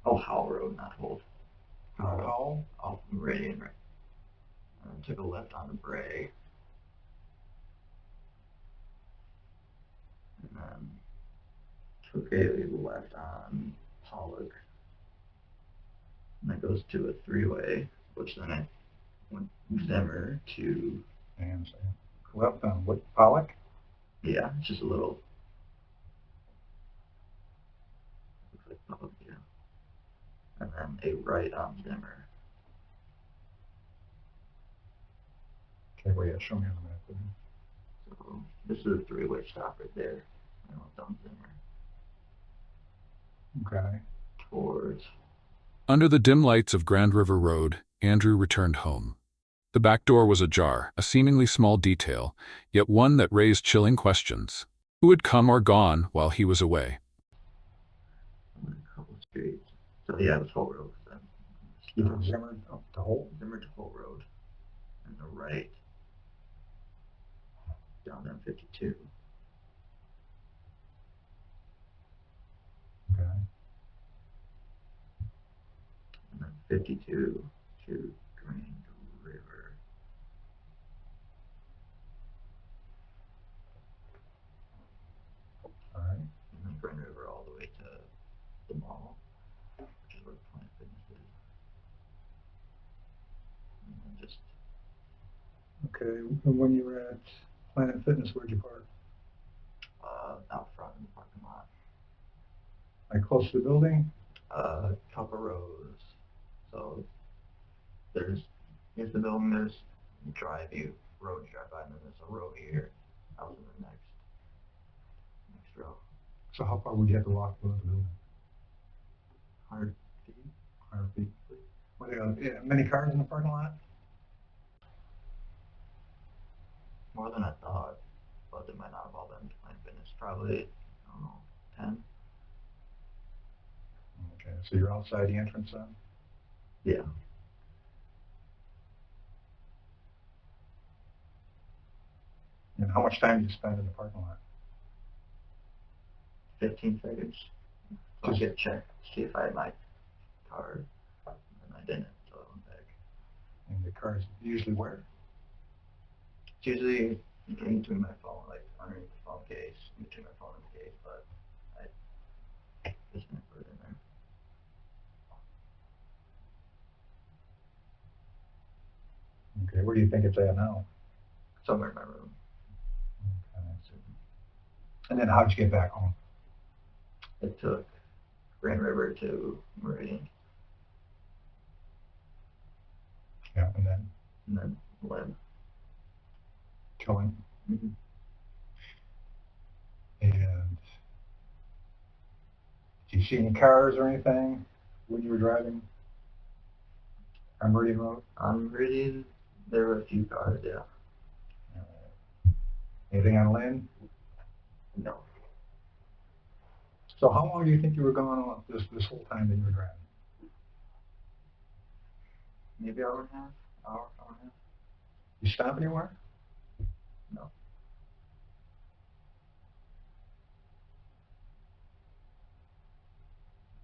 Howell Road, not Holt. How? off Meridian, right? And took a left onto Bray. And then took a left on Pollock. And that goes to a three-way, which then I went Zimmer to, And so, left on what, Pollock? yeah, it's just a little, looks like Pollock, yeah. And then a right on Zimmer. Okay, well, yeah, show me on the map. Then. So this is a three-way stop right there. I went down Zimmer Okay. towards, Under the dim lights of Grand River Road, Andrew returned home. The back door was ajar, a seemingly small detail, yet one that raised chilling questions. Who had come or gone while he was away? a couple streets. So yeah, it was Holt Road. Then. You from Zimmer up to Holt? Zimmer to Holt Road. And the right down down 52. Okay. And then 52 to Grand River. All right. And then Grand River all the way to the mall, which is where Planet Fitness is. And then just Okay, and when you were at Planet Fitness, where'd you park? out front in the parking lot. Like close to the building? Couple rows. So there's here's the building, there's you drive road you drive by, and then there's a row here. I was in the next row. So how far would you have to walk to the building? 100 feet. 100 feet. Were there many cars in the parking lot? More than I thought, but they might not have all been to Planet Fitness. Probably, I don't know, 10. Okay, so you're outside the entrance then? Yeah. And how much time did you spend in the parking lot? 15 seconds. So I get checked to see if I had my card, and I didn't, so I went back. And the cars usually where? It's usually in between my phone, like underneath the phone case, in between my phone and the case, but I just didn't put it in there. Okay, where do you think it's at now? Somewhere in my room. Okay. And then how'd you get back home? It took Grand River to Meridian, Yeah, and and then Lynn. Killing. Mm-hmm. And did you see any cars or anything when you were driving on Meridian Road? On Meridian, there were a few cars, yeah. Anything on Lynn? No. So how long do you think you were gone on this whole time that you were driving? Maybe hour and a half, hour and a half. You stop anywhere? No.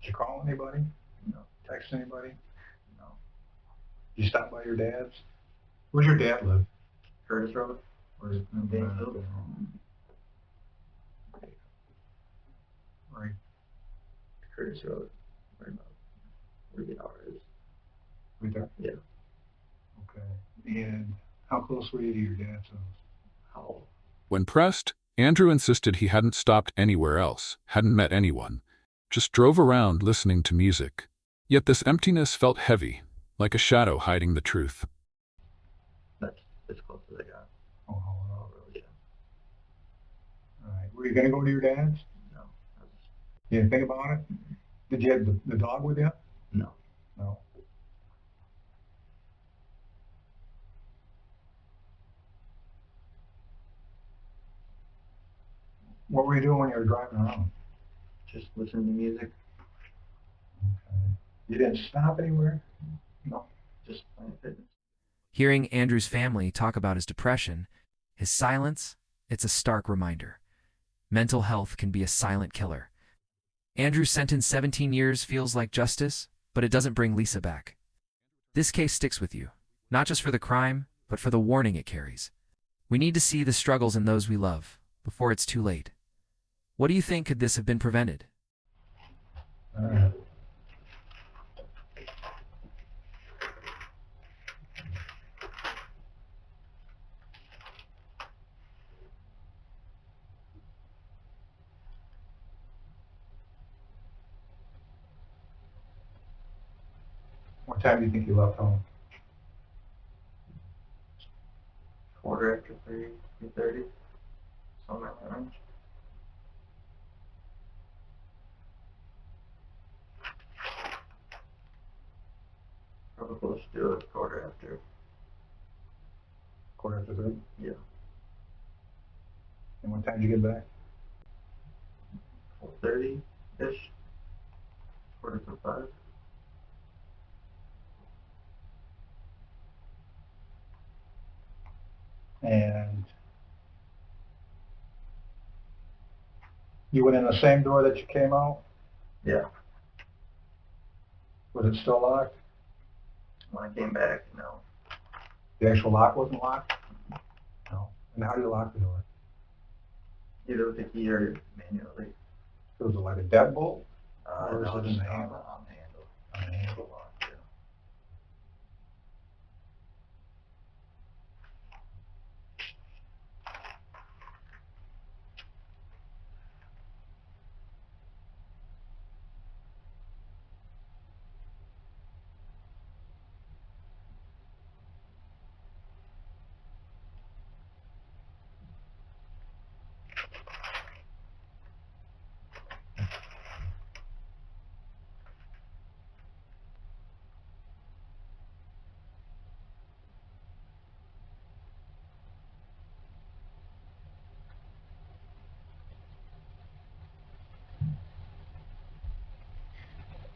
Did you call anybody? No. Text anybody? No. Did you stop by your dad's? Where's your dad live? Curtis Road, or in Gainesville. Right. Curtis Road, right about where the hour is. Right there? Yeah. Okay. And how close were you to your dad's house? How? When pressed, Andrew insisted he hadn't stopped anywhere else, hadn't met anyone, just drove around listening to music. Yet this emptiness felt heavy, like a shadow hiding the truth. That's as close as I got. Oh, Oh, really? Yeah. all right. Were you going to go to your dad's? No. You didn't think about it? Did you have the dog with you? No. No. What were you doing when you were driving around? Just listening to music. Okay. You didn't stop anywhere? No. Just Planet Fitness. Hearing Andrew's family talk about his depression, his silence, it's a stark reminder. Mental health can be a silent killer. Andrew's sentence 17 years feels like justice, but it doesn't bring Lisa back. This case sticks with you, not just for the crime, but for the warning it carries. We need to see the struggles in those we love, before it's too late. What do you think could this have been prevented? What time do you think you left home? 3:15, 3:30, somewhere in that range. Probably close to a quarter after. Quarter after 3? Yeah. And what time did you get back? 4:30-ish. Quarter to 5. And you went in the same door that you came out? Yeah. Was it still locked? When I came back, no. The actual lock wasn't locked? No. And how do you lock the door? Either with the key or manually. So was it like a deadbolt? Or No, is it in just the handle? on the handle. On the handle. Lock, yeah.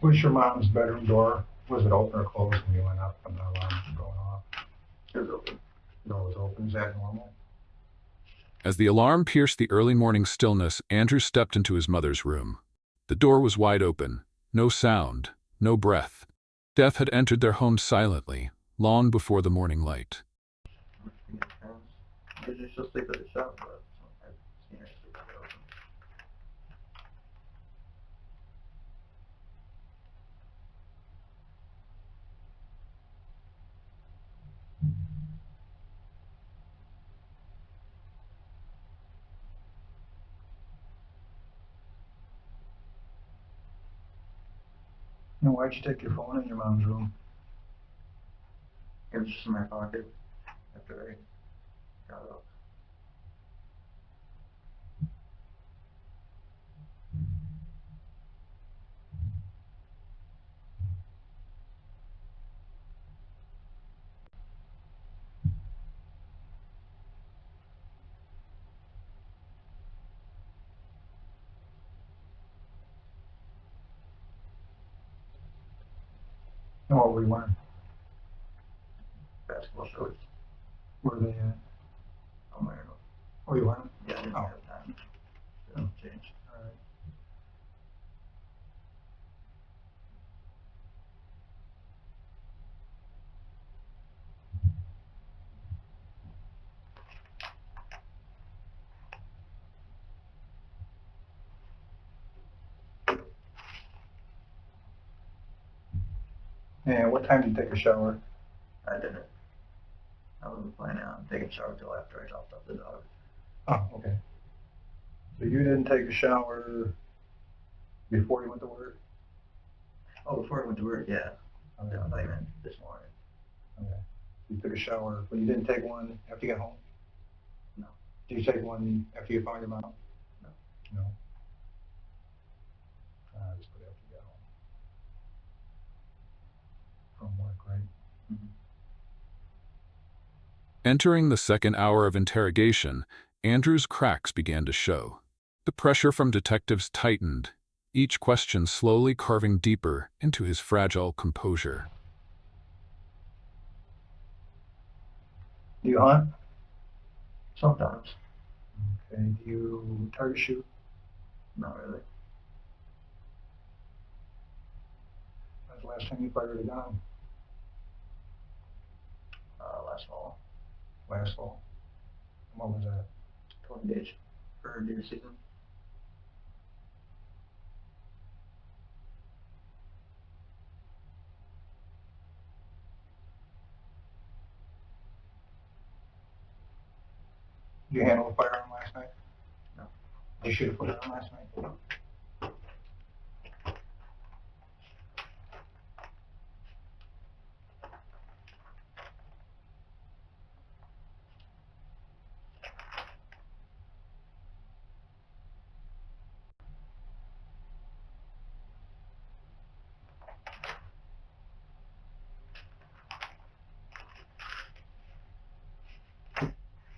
Was your mom's bedroom door, was it open or closed when you went up and the alarm was going off? It was open. The door was open, is that normal? As the alarm pierced the early morning stillness, Andrew stepped into his mother's room. The door was wide open. No sound, no breath. Death had entered their home silently, long before the morning light. Usually she'll sleep at the shop, but I've seen her sleep at the open. Now, why'd you take your phone in your mom's room? It was just in my pocket after I got up. And what were you wearing? Basketball shorts. Were they, I'm wearing them. oh, you wearing them? Yeah, I didn't Oh. have time. Didn't change. Alright. And what time did you take a shower? I didn't. I wasn't planning on taking a shower till after I dropped off the dog. Oh, okay. So you didn't take a shower before you went to work? Oh, before I went to work, yeah. Okay. Yeah, I meant this morning. Okay. You took a shower, but you didn't take one after you got home? No. Did you take one after you found your mom? No. No. Just put it after you got home. From work, right? Mm-hmm. Entering the second hour of interrogation, Andrew's cracks began to show. The pressure from detectives tightened, each question slowly carving deeper into his fragile composure. Do you hunt? Sometimes. Okay. Do you target shoot? Not really. When's the last time you fired a gun? last fall. last fall. And what was that? 20 days for deer season. Did you handle the firearm last night? No. Did you shoot a firearm last night? No.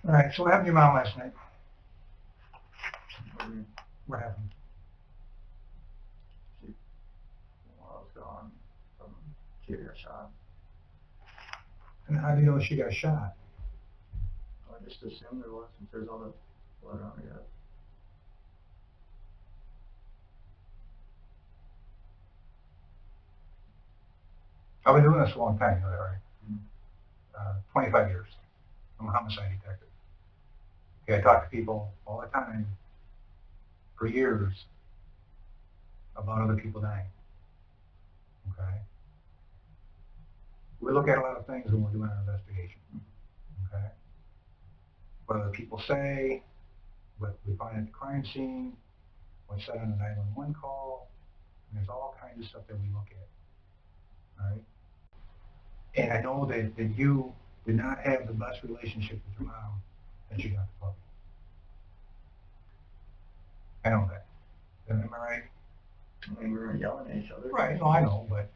All right, so what happened to your mom last night? Mhm. What happened? While I was gone, she got shot. And how do you know she got shot? I just assumed there was, since there's all the blood on her yet. I've been doing this a long time, you know that, right? Mhm. 25 years. I'm a homicide detective. Okay, I talk to people all the time, for years, about other people dying. Okay? We look at a lot of things when we're doing our investigation. Okay? What other people say, what we find at the crime scene, what's said on the 911 call, and there's all kinds of stuff that we look at. All right? And I know that you did not have the best relationship with your mom since you got the puppy. I know that. Am I right? I mean, we were yelling at each other. Right, no, I know, but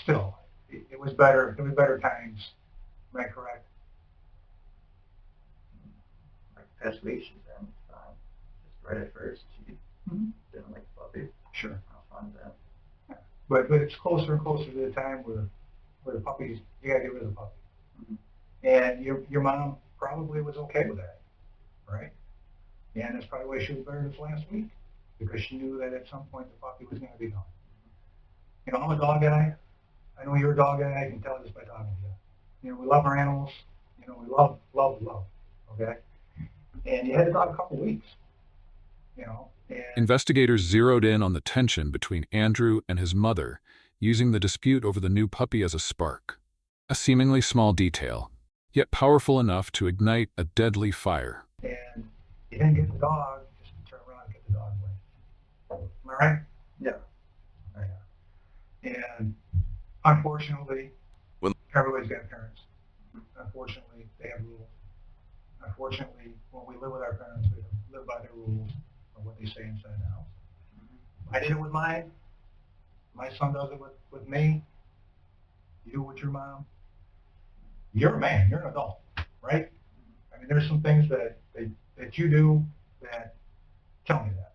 still, it was better times. Am I correct? Like past week, she's been fine. Just right at first, she didn't like the puppy. Sure. How fun is that? Yeah. But it's closer and closer to the time where the puppies, you gotta get rid of the puppy. Mhm. And your mom probably was okay with that, right? And that's probably why she was better this last week, because she knew that at some point the puppy was gonna be gone. You know, I'm a dog guy. I know you're a dog guy. I can tell just by talking to you. You know, we love our animals. You know, we love, okay? And you had the dog a couple weeks, you know. And Investigators zeroed in on the tension between Andrew and his mother, using the dispute over the new puppy as a spark. A seemingly small detail, yet powerful enough to ignite a deadly fire. and you didn't get the dog, just turn around and get the dog away. Am I right? Yeah. And unfortunately, When- everybody's got parents. Unfortunately, they have rules. Unfortunately, when we live with our parents, we live by their rules of what they say inside the house. I did it with mine. My son does it with me. You do it with your mom. You're a man. You're an adult, right? I mean, there's some things that you do that tell me that.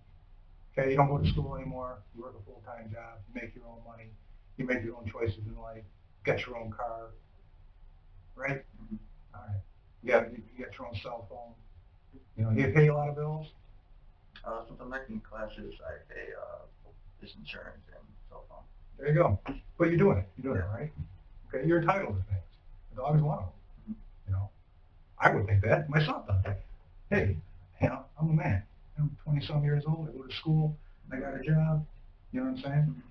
Okay, you don't go to school anymore. You work a full-time job. You make your own money. You make your own choices in life. Get your own car, right? All right. You got your own cell phone. You know, you pay a lot of bills. Since I'm making classes, I pay this insurance and cell phone. There you go. But you're doing it. You're doing it, right? Okay, you're entitled to things. The dog is one of them. You know, I would think that. My son does that. Hey, you know, I'm a man. I'm 20-some years old. I go to school. I got a job. You know what I'm saying?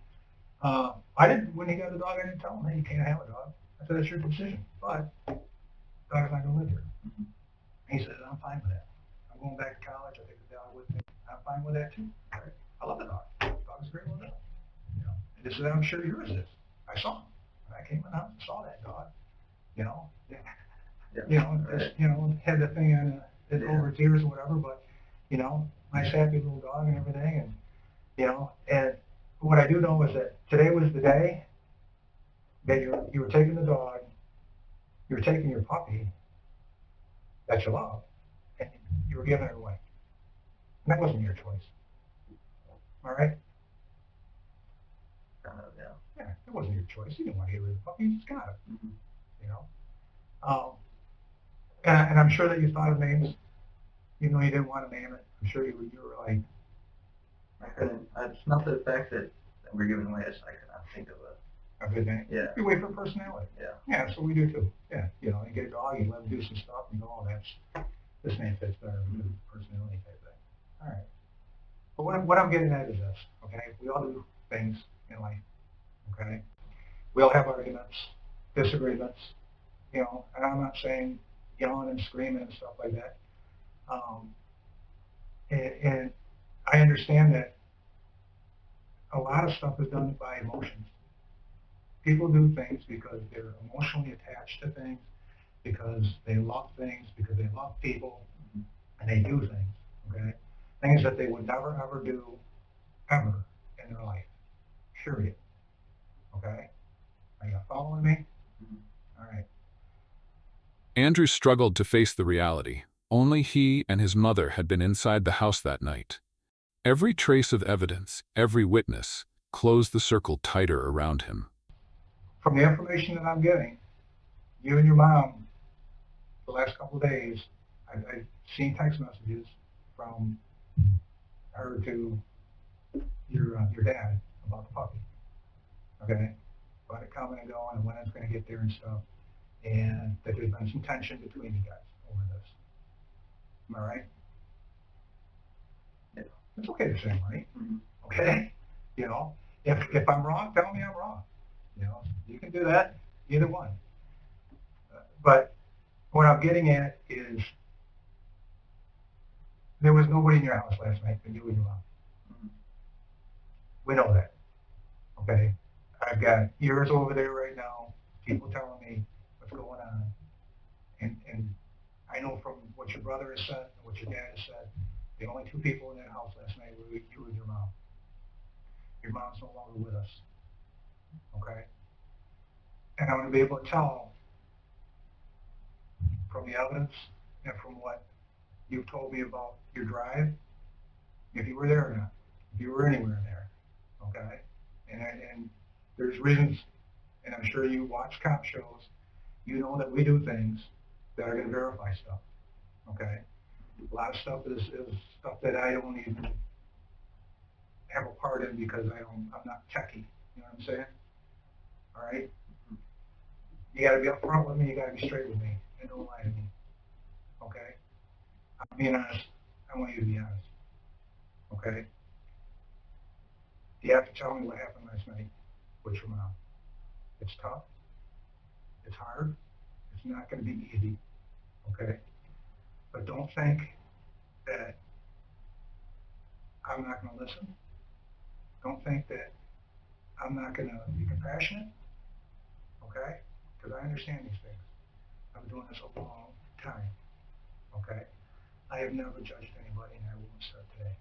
I didn't, when he got the dog, I didn't tell him, hey, you can't have a dog. I said, it's your decision. But the dog's not going to live here. He said, I'm fine with that. I'm going back to college. I take the dog with me. I'm fine with that too. Right? I love the dog. The dog's a great little dog. You know, and this is, I'm sure yours is. I saw him. When I came in the house and saw that dog. You know, you know, just, you know, had the thing on over its ears or whatever, but, you know, nice happy little dog and everything, and, you know, and what I do know is that today was the day that you were taking the dog, you were taking your puppy that you love, and you were giving it away. And that wasn't your choice. All right? Kind of, yeah. Yeah, it wasn't your choice. You didn't want to get rid of the puppy. You just got it. You know? And I'm sure that you thought of names, even though you didn't want to name it. I'm sure you were like, I couldn't. It's not the fact that we're giving away. I could not think of a good thing. Yeah. You wait for personality. Yeah. Yeah, that's what we do too. Yeah, you know, you get a dog, you let him do some stuff, and you go, oh, this man fits better with the personality type thing. All right. But what I'm getting at is this, okay? We all do things in life, okay? We all have arguments, disagreements, you know, and I'm not saying yelling and screaming and stuff like that. And I understand that a lot of stuff is done by emotions. People do things because they're emotionally attached to things, because they love things, because they love people, and they do things, okay? Things that they would never, ever do, ever, in their life, period, okay? Are you following me? All right. Andrew struggled to face the reality. Only he and his mother had been inside the house that night. Every trace of evidence, every witness, closed the circle tighter around him. From the information that I'm getting, you and your mom, the last couple of days, I've seen text messages from her to your dad about the puppy, okay? About it coming and going and when it's going to get there and stuff, and that there's been some tension between you guys over this. Am I right? Yeah. It's okay to say I'm right, Mm-hmm. okay? You know, if I'm wrong, tell me I'm wrong. You know, you can do that, either one. But what I'm getting at is there was nobody in your house last night but you and your mom. Mm-hmm. We know that, okay? I've got ears over there right now, people telling me what's going on. And I know from what your brother has said and what your dad has said, the only two people in that house last night were you and your mom. Your mom's no longer with us, okay? And I'm going to be able to tell from the evidence and from what you've told me about your drive, if you were there or not, if you were anywhere in there, okay? And there's reasons, and I'm sure you watch cop shows, you know that we do things that are going to verify stuff, okay? A lot of stuff is stuff that I don't even have a part in because I'm not techie, you know what I'm saying? All right? You got to be upfront with me, you got to be straight with me, and don't lie to me, okay? I'm being honest. I want you to be honest, okay? You have to tell me what happened last night with your mom. It's tough. It's hard. It's not going to be easy, okay? But don't think that I'm not going to listen. Don't think that I'm not going to be compassionate, okay? Because I understand these things. I've been doing this a long time, okay? I have never judged anybody, and I won't start today,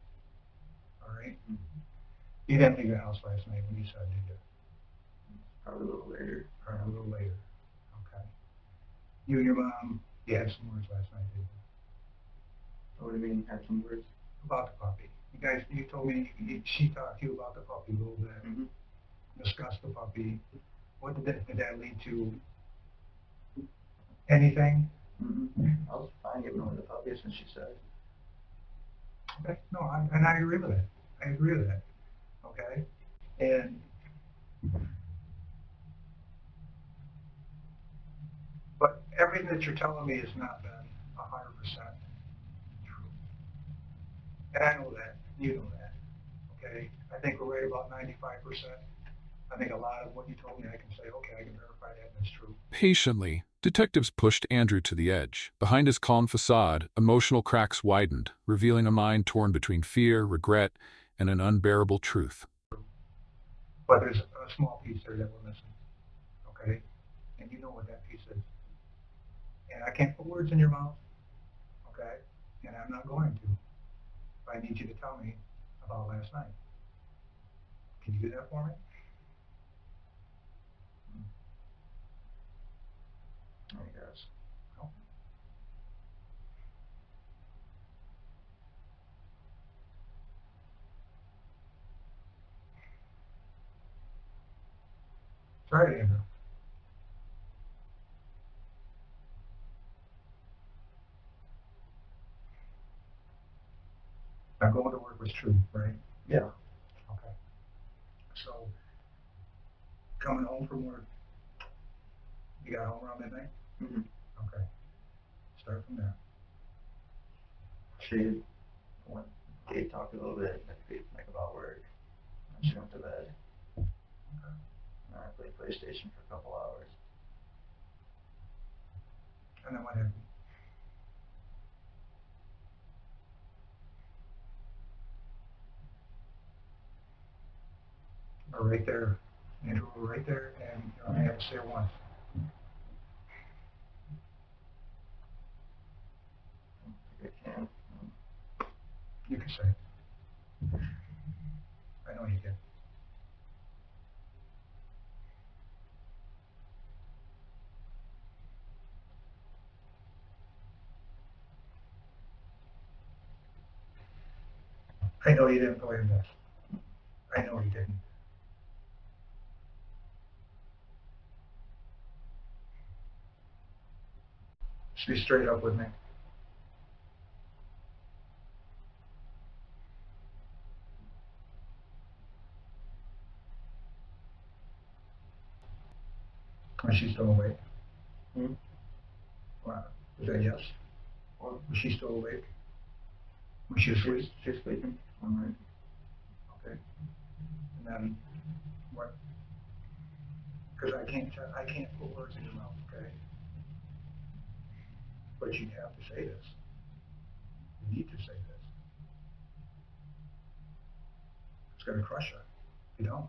all right? You didn't leave your house last night when you said, did you? Probably a little later. Or a little later, okay? You and your mom, you had some words last night, didn't you? What do you mean, had some words? About the puppy. You guys, you told me she talked to you about the puppy a little bit, Mm-hmm. discussed the puppy. What did that lead to? Anything? Mm-hmm. I was fine giving away the puppy since she said. Okay, no, and I agree with that. I agree with that, okay? And but everything that you're telling me has not been 100% true. And I know that. You know that, okay? I think we're right about 95%. I think a lot of what you told me, I can say, okay, I can verify that and it's true. Patiently, detectives pushed Andrew to the edge. Behind his calm facade, emotional cracks widened, revealing a mind torn between fear, regret, and an unbearable truth. But there's a small piece there that we're missing, okay? And you know what that piece is. And I can't put words in your mouth, okay? And I'm not going to. But I need you to tell me about last night. Can you do that for me? I guess. No. Try it, Andrew. Now going to work was true, right? Yeah. Okay. So, coming home from work, you got home around midnight? Mm-hmm. Okay. Start from there. She went, they talked a little bit, like about work, and she went to bed. And I played PlayStation for a couple hours. And then what happened? We're right there, Andrew, we're right there, and you only have to say it once. I can. You can say it. I know you can. I know you didn't believe this. I know you didn't. Just be straight up with me. Was she still awake? Hmm? Wow. Was that yes? Or Was she still awake? Was she asleep? she's sleeping. All right. Okay. And then what? Because I can't put words in your mouth, okay? But you have to say this. You need to say this. It's going to crush her. You don't.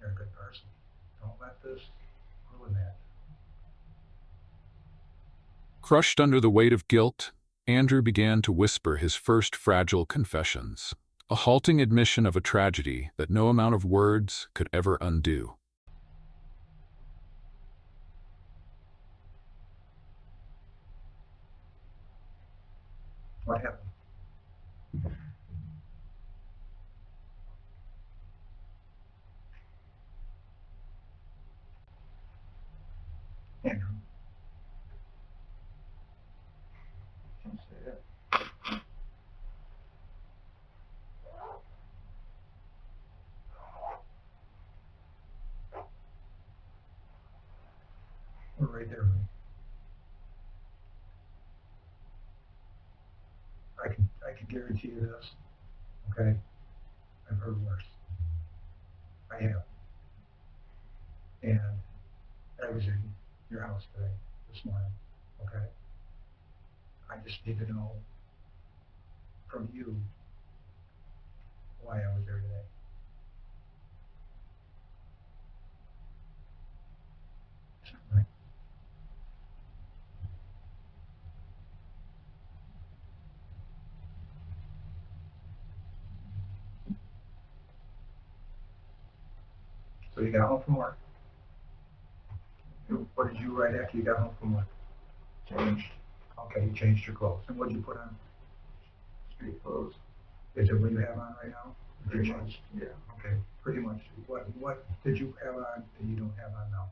You're a good person. Don't let this ruin that. Crushed under the weight of guilt, Andrew began to whisper his first fragile confessions, a halting admission of a tragedy that no amount of words could ever undo. What happened? Andrew, Can't say it. we're right there, Lee. I can guarantee you this, okay? I've heard worse. I have. And I was in your house today, this morning, okay? I just need to know from you why I was there today. Right. So you got home from work. What did you write after you got home from work? Changed. Okay, you changed your clothes. And what did you put on? Street clothes. Is it what you have on right now? Pretty much. Yeah. Okay, pretty much. What did you have on that you don't have on now?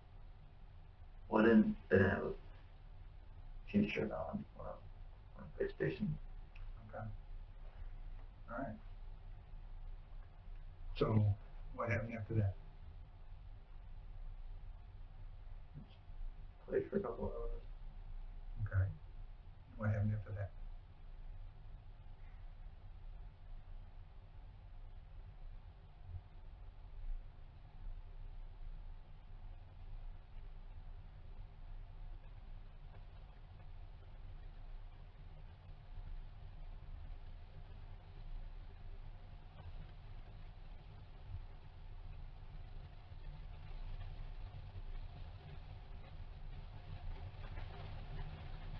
Well, I didn't have a t-shirt on when I was on PlayStation. Okay. All right. So what happened after that? Played for a couple hours. Okay. What happened after that?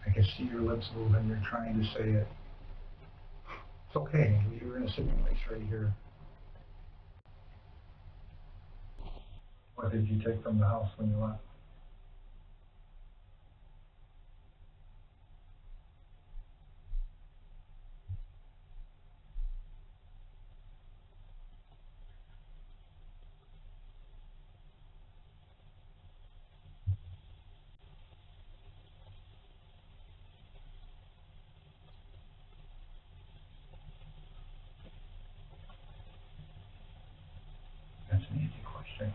I can see your lips moving. You're trying to say it. It's okay. You're in a sitting place right here. What did you take from the house when you left? an easy question.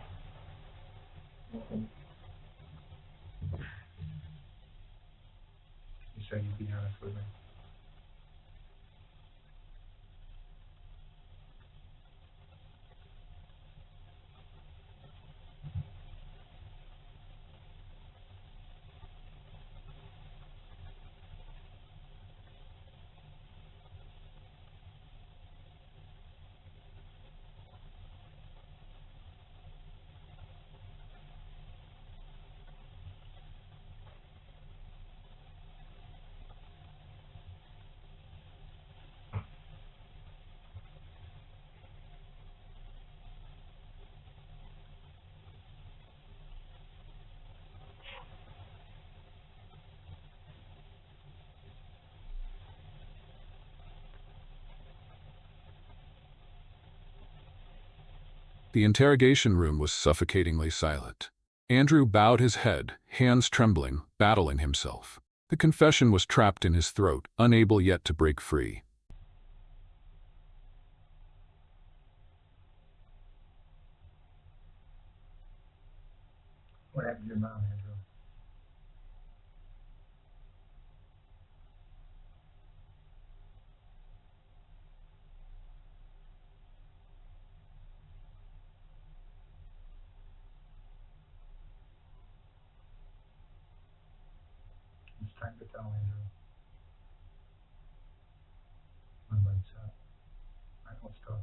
You said you'd be honest with me. The interrogation room was suffocatingly silent. Andrew bowed his head, hands trembling, battling himself. The confession was trapped in his throat, unable yet to break free. What happened to your mom, Andrew? It's time to tell, Andrew. My lights out. I know it's tough.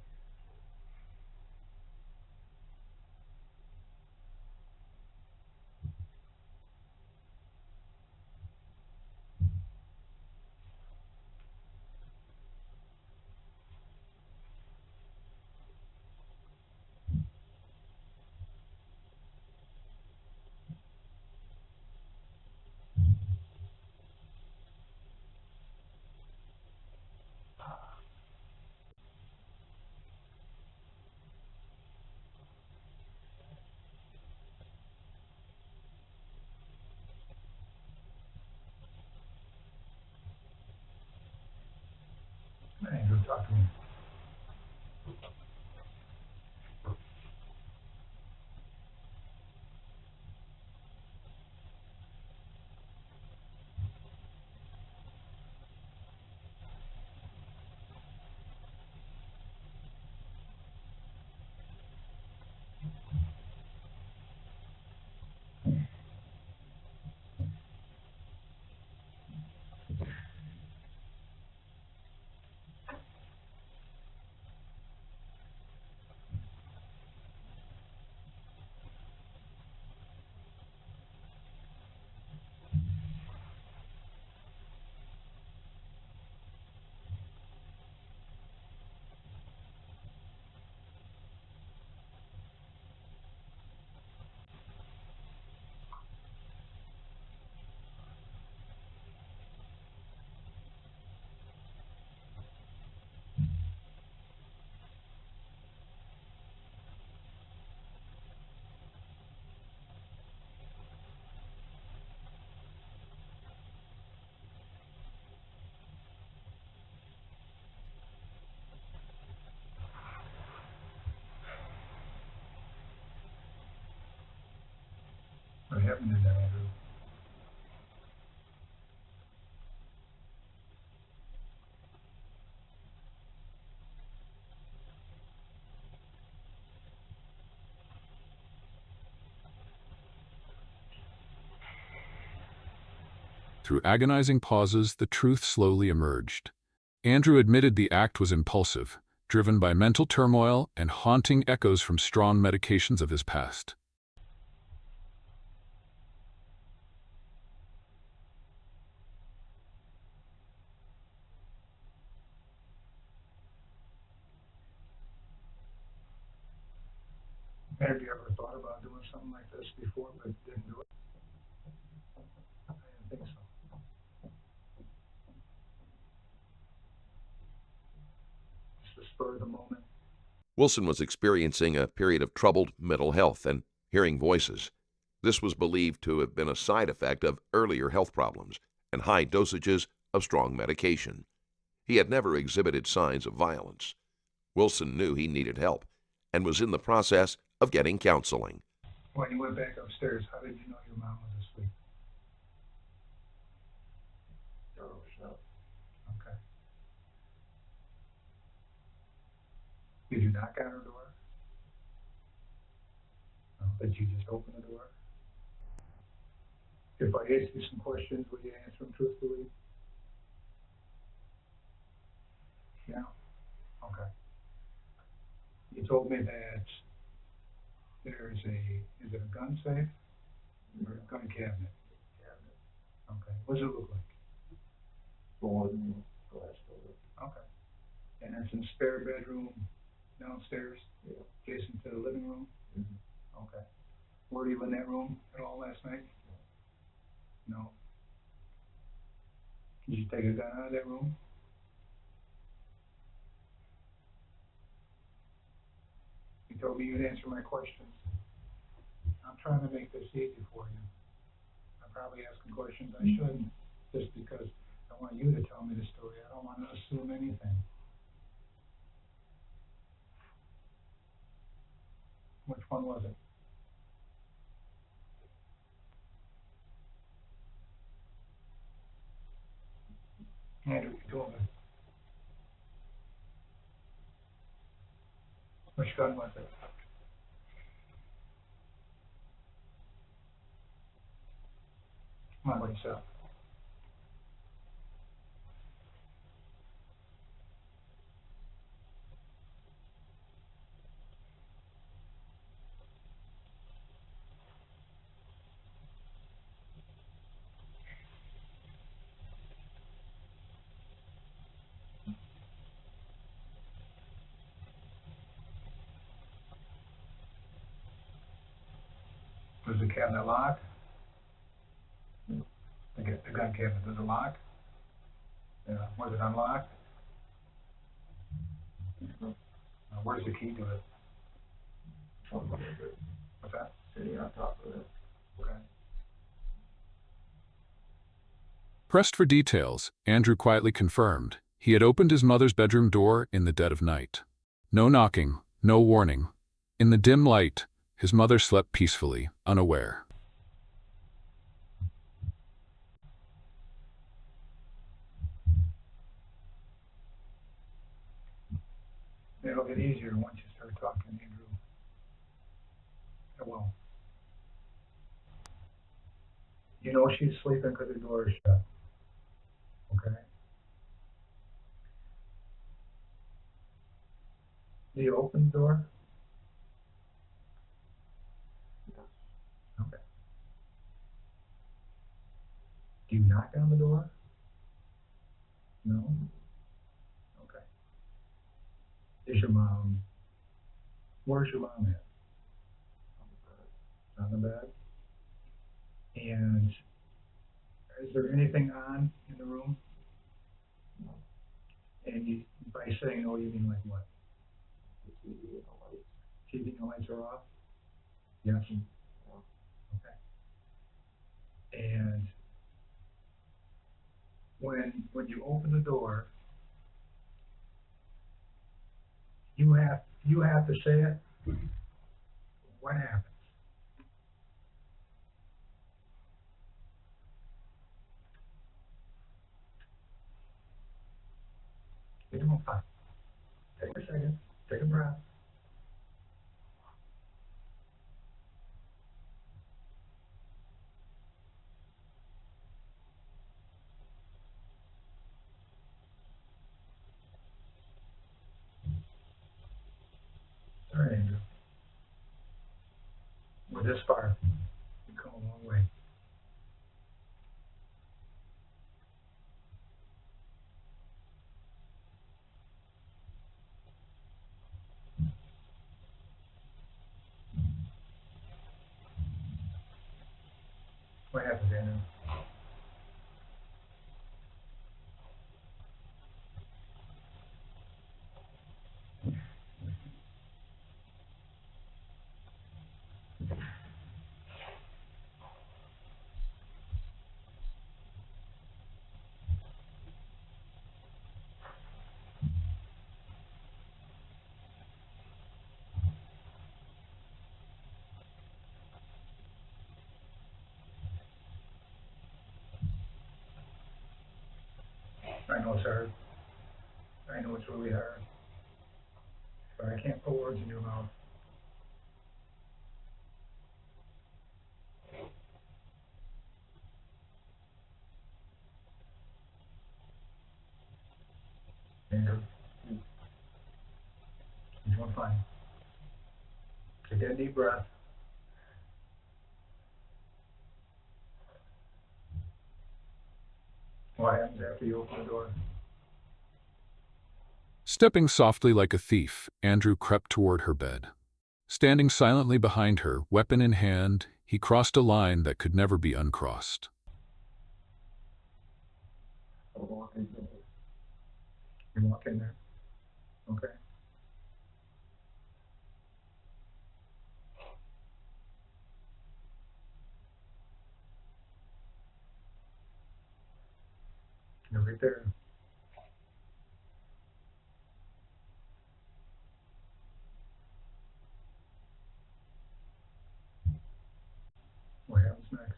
Andrew, talk to me. What happened to them, Andrew? Through agonizing pauses, the truth slowly emerged. Andrew admitted the act was impulsive, driven by mental turmoil and haunting echoes from strong medications of his past. Have you ever thought about doing something like this before, but didn't do it? I didn't think so. Just the spur of the moment. Wilson was experiencing a period of troubled mental health and hearing voices. This was believed to have been a side effect of earlier health problems and high dosages of strong medication. He had never exhibited signs of violence. Wilson knew he needed help and was in the process of getting counseling. When you went back upstairs, how did you know your mom was asleep? Okay. Did you knock on her door? No, did you just open the door? If I ask you some questions, will you answer them truthfully? Yeah? Okay. You told me that there's is it a gun safe? Or a gun cabinet? Okay. What does it look like? Glass door. Okay. And it's in the spare bedroom downstairs? Yeah. Adjacent to the living room? Mm-hmm. Okay. Were you in that room at all last night? No. Did you take a gun out of that room? You told me you'd answer my questions. I'm trying to make this easy for you. I'm probably asking questions I shouldn't, just because I want you to tell me the story. I don't want to assume anything. Which one was it? Andrew, you told me. Which gun was it? Come on, Lisa. Was the cabinet locked? The gun cabinet, was it locked? Yeah. Was it unlocked? Where's the key to it? What's that? Sitting on top of it. Okay. Pressed for details, Andrew quietly confirmed he had opened his mother's bedroom door in the dead of night. No knocking, no warning. In the dim light, his mother slept peacefully, unaware. It'll get easier once you start talking, Andrew. It will. You know she's sleeping because the door is shut. Okay? Do you open the door? Okay. Do you knock on the door? No? Okay. Is your mom, where's your mom at? On the bed? And is there anything on in the room? No. And you, by saying no, you mean like what? The TV and the lights. TV and the lights are off? Yes. Yeah. Okay. And when you open the door, you have to say it. What happens? Take a moment. Take a second. Take a breath. All right, Andrew. We're this far. You've come a long way. know it's hard. I know it's really hard. But I can't put words in your mouth. Andrew, you're doing fine. Take that deep breath. What happens after you open the door? Stepping softly like a thief, Andrew crept toward her bed. Standing silently behind her, weapon in hand, he crossed a line that could never be uncrossed. I'll walk into it. You walk in there. Okay. You're right there. What happens next?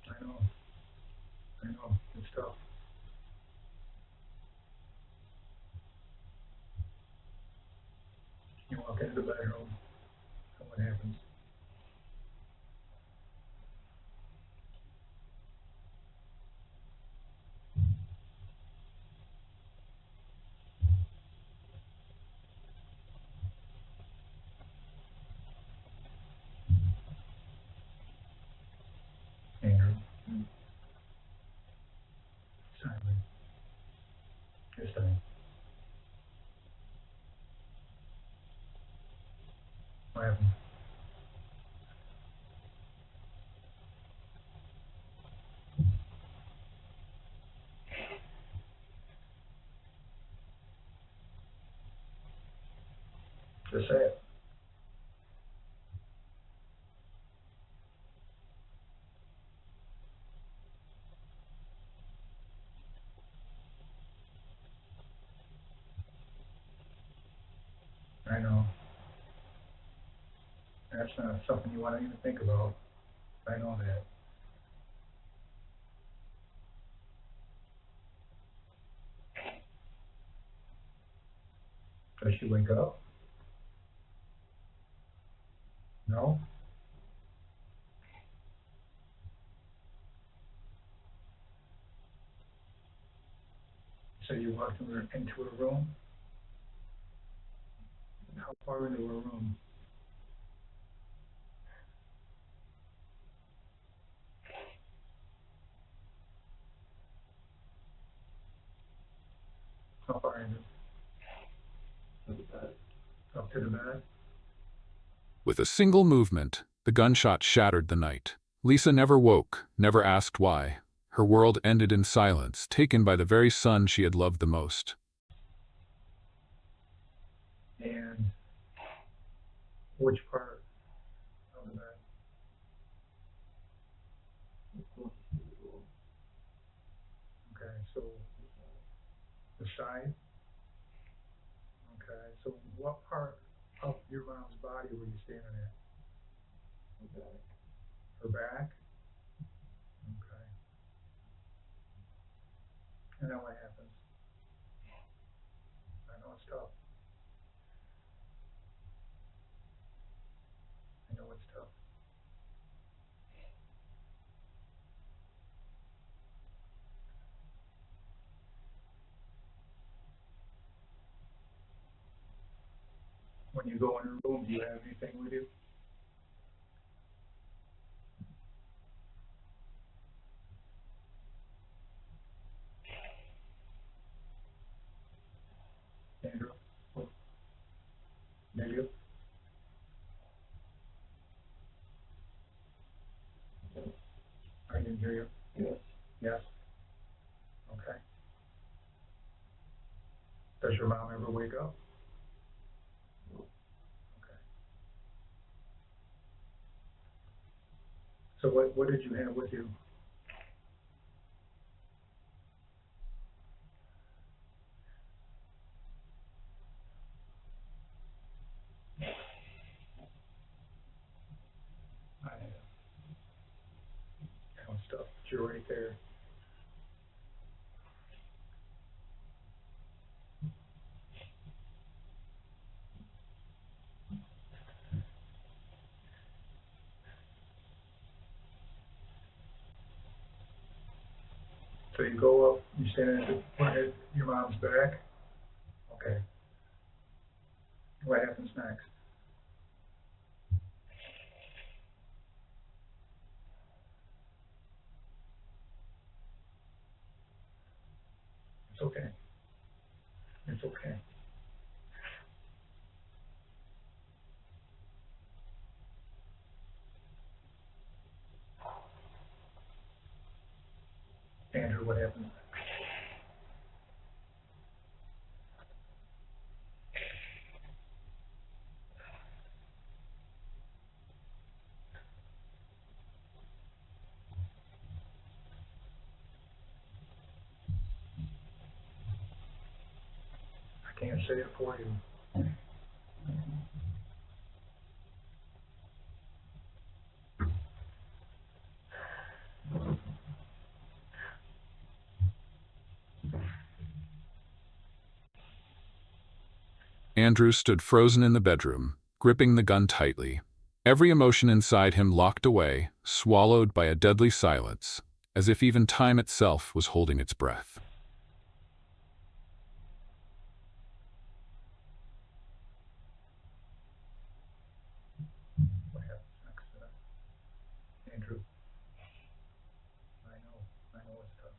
I know. I know. It's tough. You walk into the bedroom, and what happens? Andrew. Silent. It's time. What happened? Just say it. I know. That's not something you want to even think about. I know that. Does she wake up? No? So you walked into her room? How far into her room? How far into? Up to the bed? With a single movement, the gunshot shattered the night. Lisa never woke, never asked why. Her world ended in silence, taken by the very son she had loved the most. And which part of the bed? Okay, so the side? Okay, so what part of your mom's body were you standing at? Her back? Okay. And then what happens? I know it's tough. I know it's tough. When you go in her room, do you have anything with you? Andrew? Maybe? I didn't hear you. Yes. Yes? Okay. Does your mom ever wake up? Okay. So what did you have with you? I have stuff, but you're right there. So you go up, you stand at your mom's back. Okay. What happens next? It's okay. It's okay. Andrew, what happens next? I can't say it for you. Andrew stood frozen in the bedroom, gripping the gun tightly. Every emotion inside him locked away, swallowed by a deadly silence, as if even time itself was holding its breath. What happens next? Andrew, I know it's tough.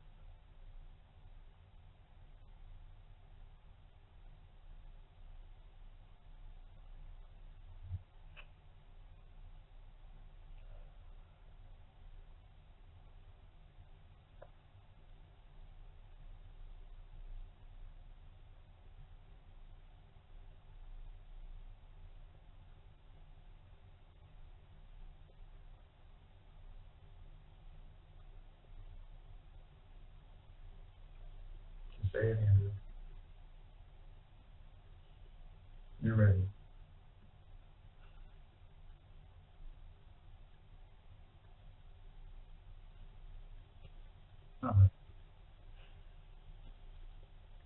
Just say it, Andrew. You're ready.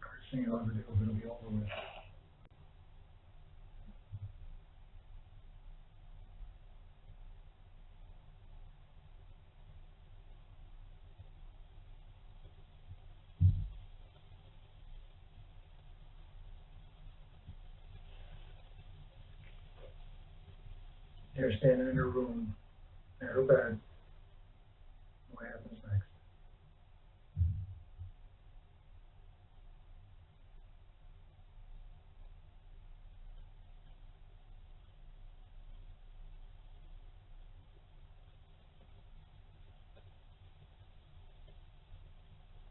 First thing you'll ever do, it'll be over with. You're standing in her room, at her bed. What happens next?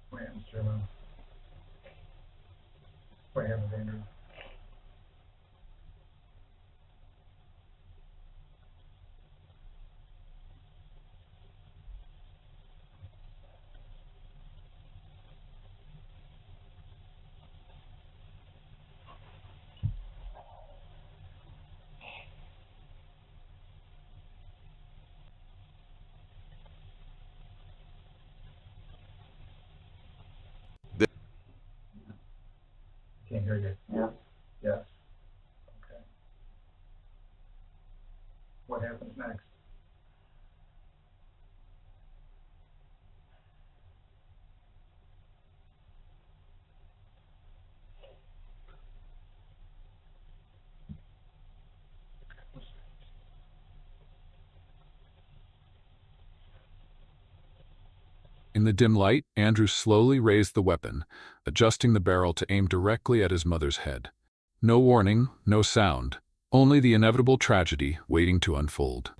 What happens to your mom? What happens, Andrew? Can't hear you. Yeah. Yes. Okay. What happens next? In the dim light, Andrew slowly raised the weapon, adjusting the barrel to aim directly at his mother's head. No warning, no sound, only the inevitable tragedy waiting to unfold.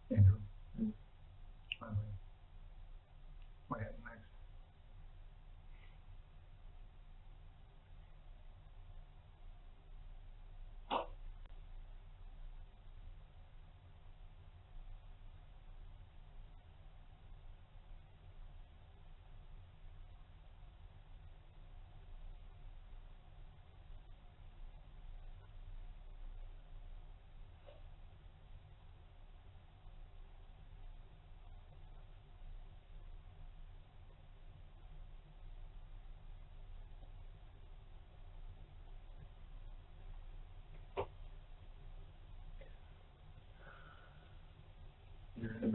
Andrew. Finally. What happens?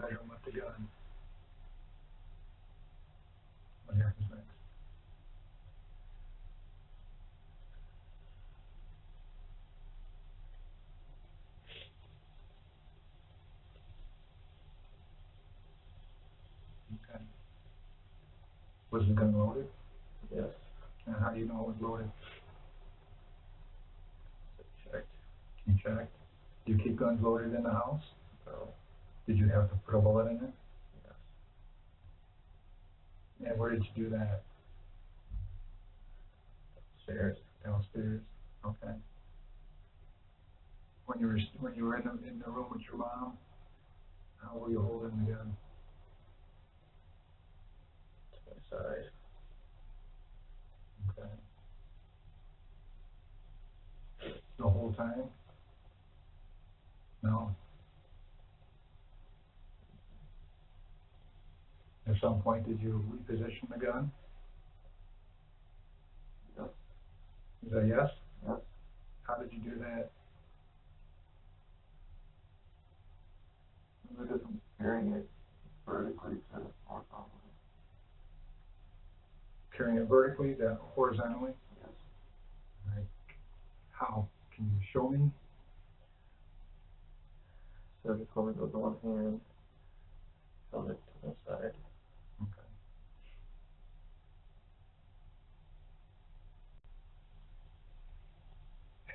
bedroom with the gun. What happens next? Okay. Was the gun loaded? Yes. And how do you know it was loaded? Checked. You checked? Do you keep guns loaded in the house? So, Did you have to put a bullet in it? yes. And where did you do that? Stairs. Downstairs. Okay. When you were in the room with your mom, how were you holding the gun? To my side. Okay. The whole time? No. At some point, did you reposition the gun? Yes. Is that yes? Yes. How did you do that? I just carrying it vertically to horizontally. Carrying it vertically, then horizontally? Yes. Right. How? Can you show me? So just hold it with one hand, held it to the side. Okay.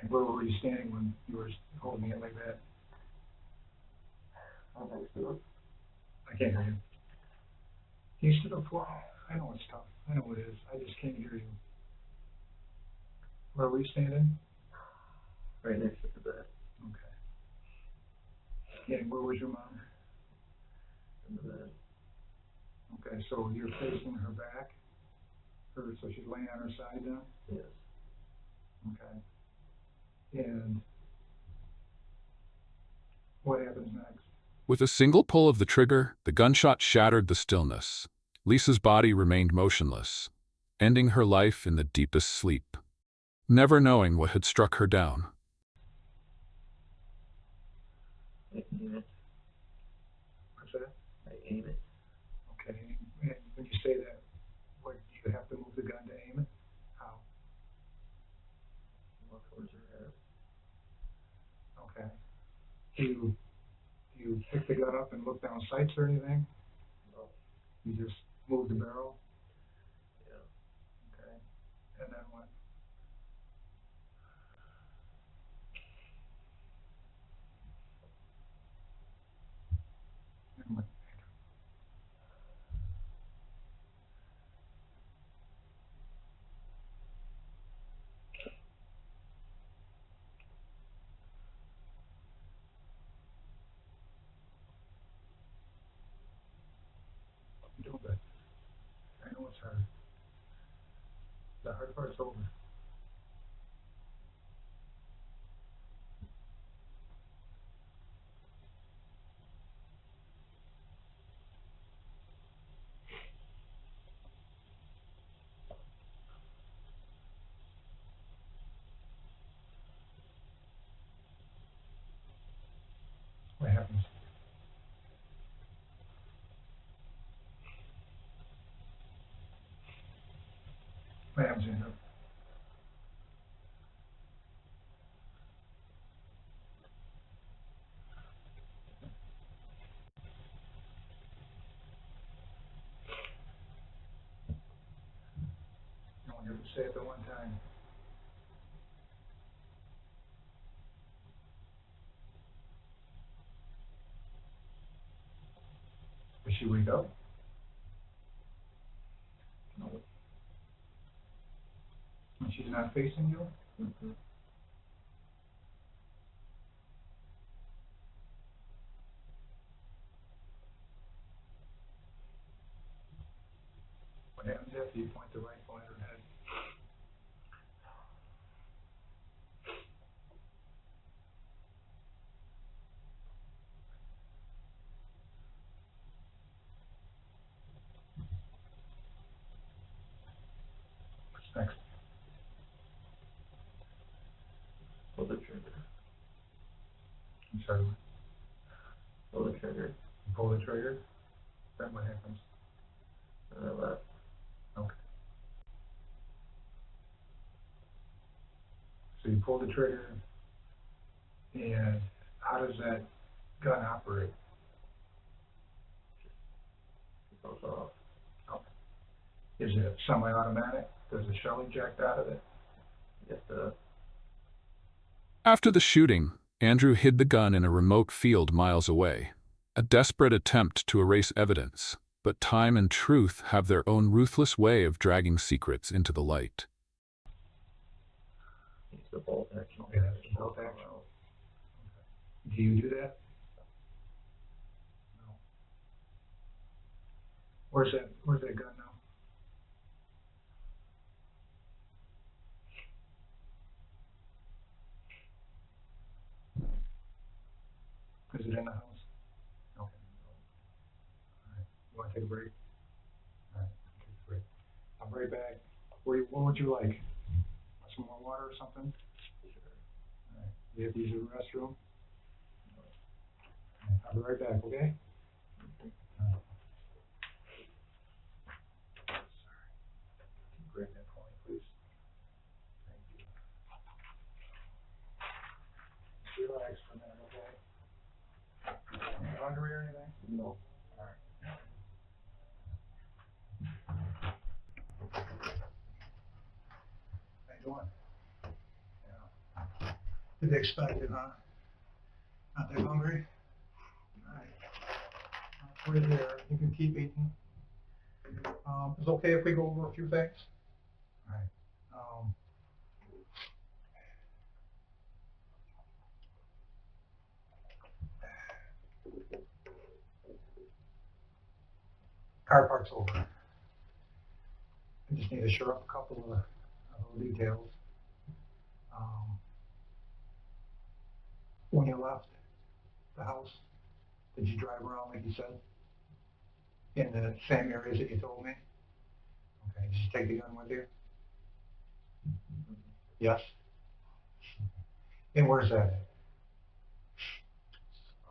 And where were you standing when you were holding it like that? Right next to it. I can't hear you. Can you sit up for? I know it's tough. I know it is. I just can't hear you. Where were you standing? Right next to the bed. Okay. And where was your mom? In the bed. Okay, so you're facing her back? So she's laying on her side now? Yes. Okay. And what happens next? With a single pull of the trigger, the gunshot shattered the stillness. Lisa's body remained motionless, ending her life in the deepest sleep, never knowing what had struck her down. I aim it. What's that? I aim it. Okay. And when you say that, what, do you have to move the gun to aim it? How? More towards her head. Okay. Do you pick the gun up and look down sights or anything? No. You just move the barrel? Yeah. Okay. And then what? And what? You're doing good. I know it's hard. The hard part's over. What happens? What happens, Andrew? You only have to say it the one time. Does she wake up? No. And she's not facing you? Mm-hmm. What happens after you point the rifle at her head? What's next? Pull the trigger. I'm sorry. Pull the trigger. You pull the the trigger? Then what happens? I left. Okay. So you pull the trigger, and how does that gun operate? It goes off. Is it semi-automatic? Does the shell eject out of it? You have to, After the shooting, Andrew hid the gun in a remote field miles away, a desperate attempt to erase evidence, but time and truth have their own ruthless way of dragging secrets into the light. use the bolt action. Yeah, it's a bolt action. Do you do that? No. Where's that gun now? Is it in the house? Okay. All right. You want to take a break? All right. Take a break. I'll be right back. What would you like? Some more water or something? Sure. All right. You have to use the restroom? I'll be right back, okay? Grab that for me, please. Thank you. Relax for a minute, okay? You hungry or anything? No. All right. How you doing? Yeah. Did they expect it, huh? Not that hungry? All right. Put it there. You can keep eating. Is it okay if we go over a few things? All right. Car park's over. I just need to shore up a couple of little details. When you left the house, did you drive around like you said? In the same areas that you told me? Okay, did you take the gun with you? Yes? And where's that at?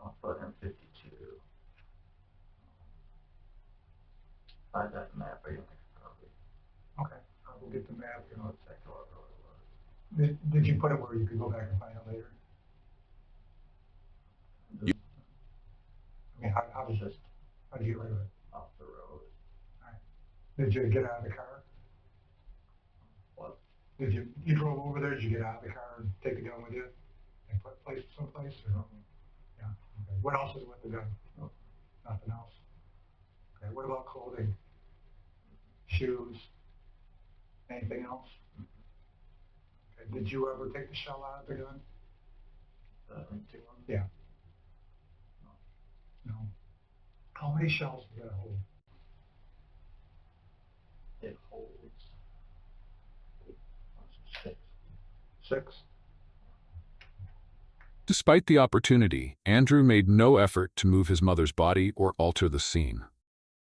Off of M52. I got the map, but you can probably, Okay, I'll go get the map. you know exactly what road it was. Did you put it where you could go back and find it later? Just I mean, how did you get rid of it? off the road. Did you get out of the car? What? Did you drove over there, did you get out of the car and take the gun with you? And place it someplace or? Yeah, okay. What else is with the gun? No. Nothing else? Okay, what about clothing? Shoes? Anything else? Okay, did you ever take the shell out of the gun? Empty one? Yeah. No. How many shells did that hold? It holds 6. 6? Despite the opportunity, Andrew made no effort to move his mother's body or alter the scene.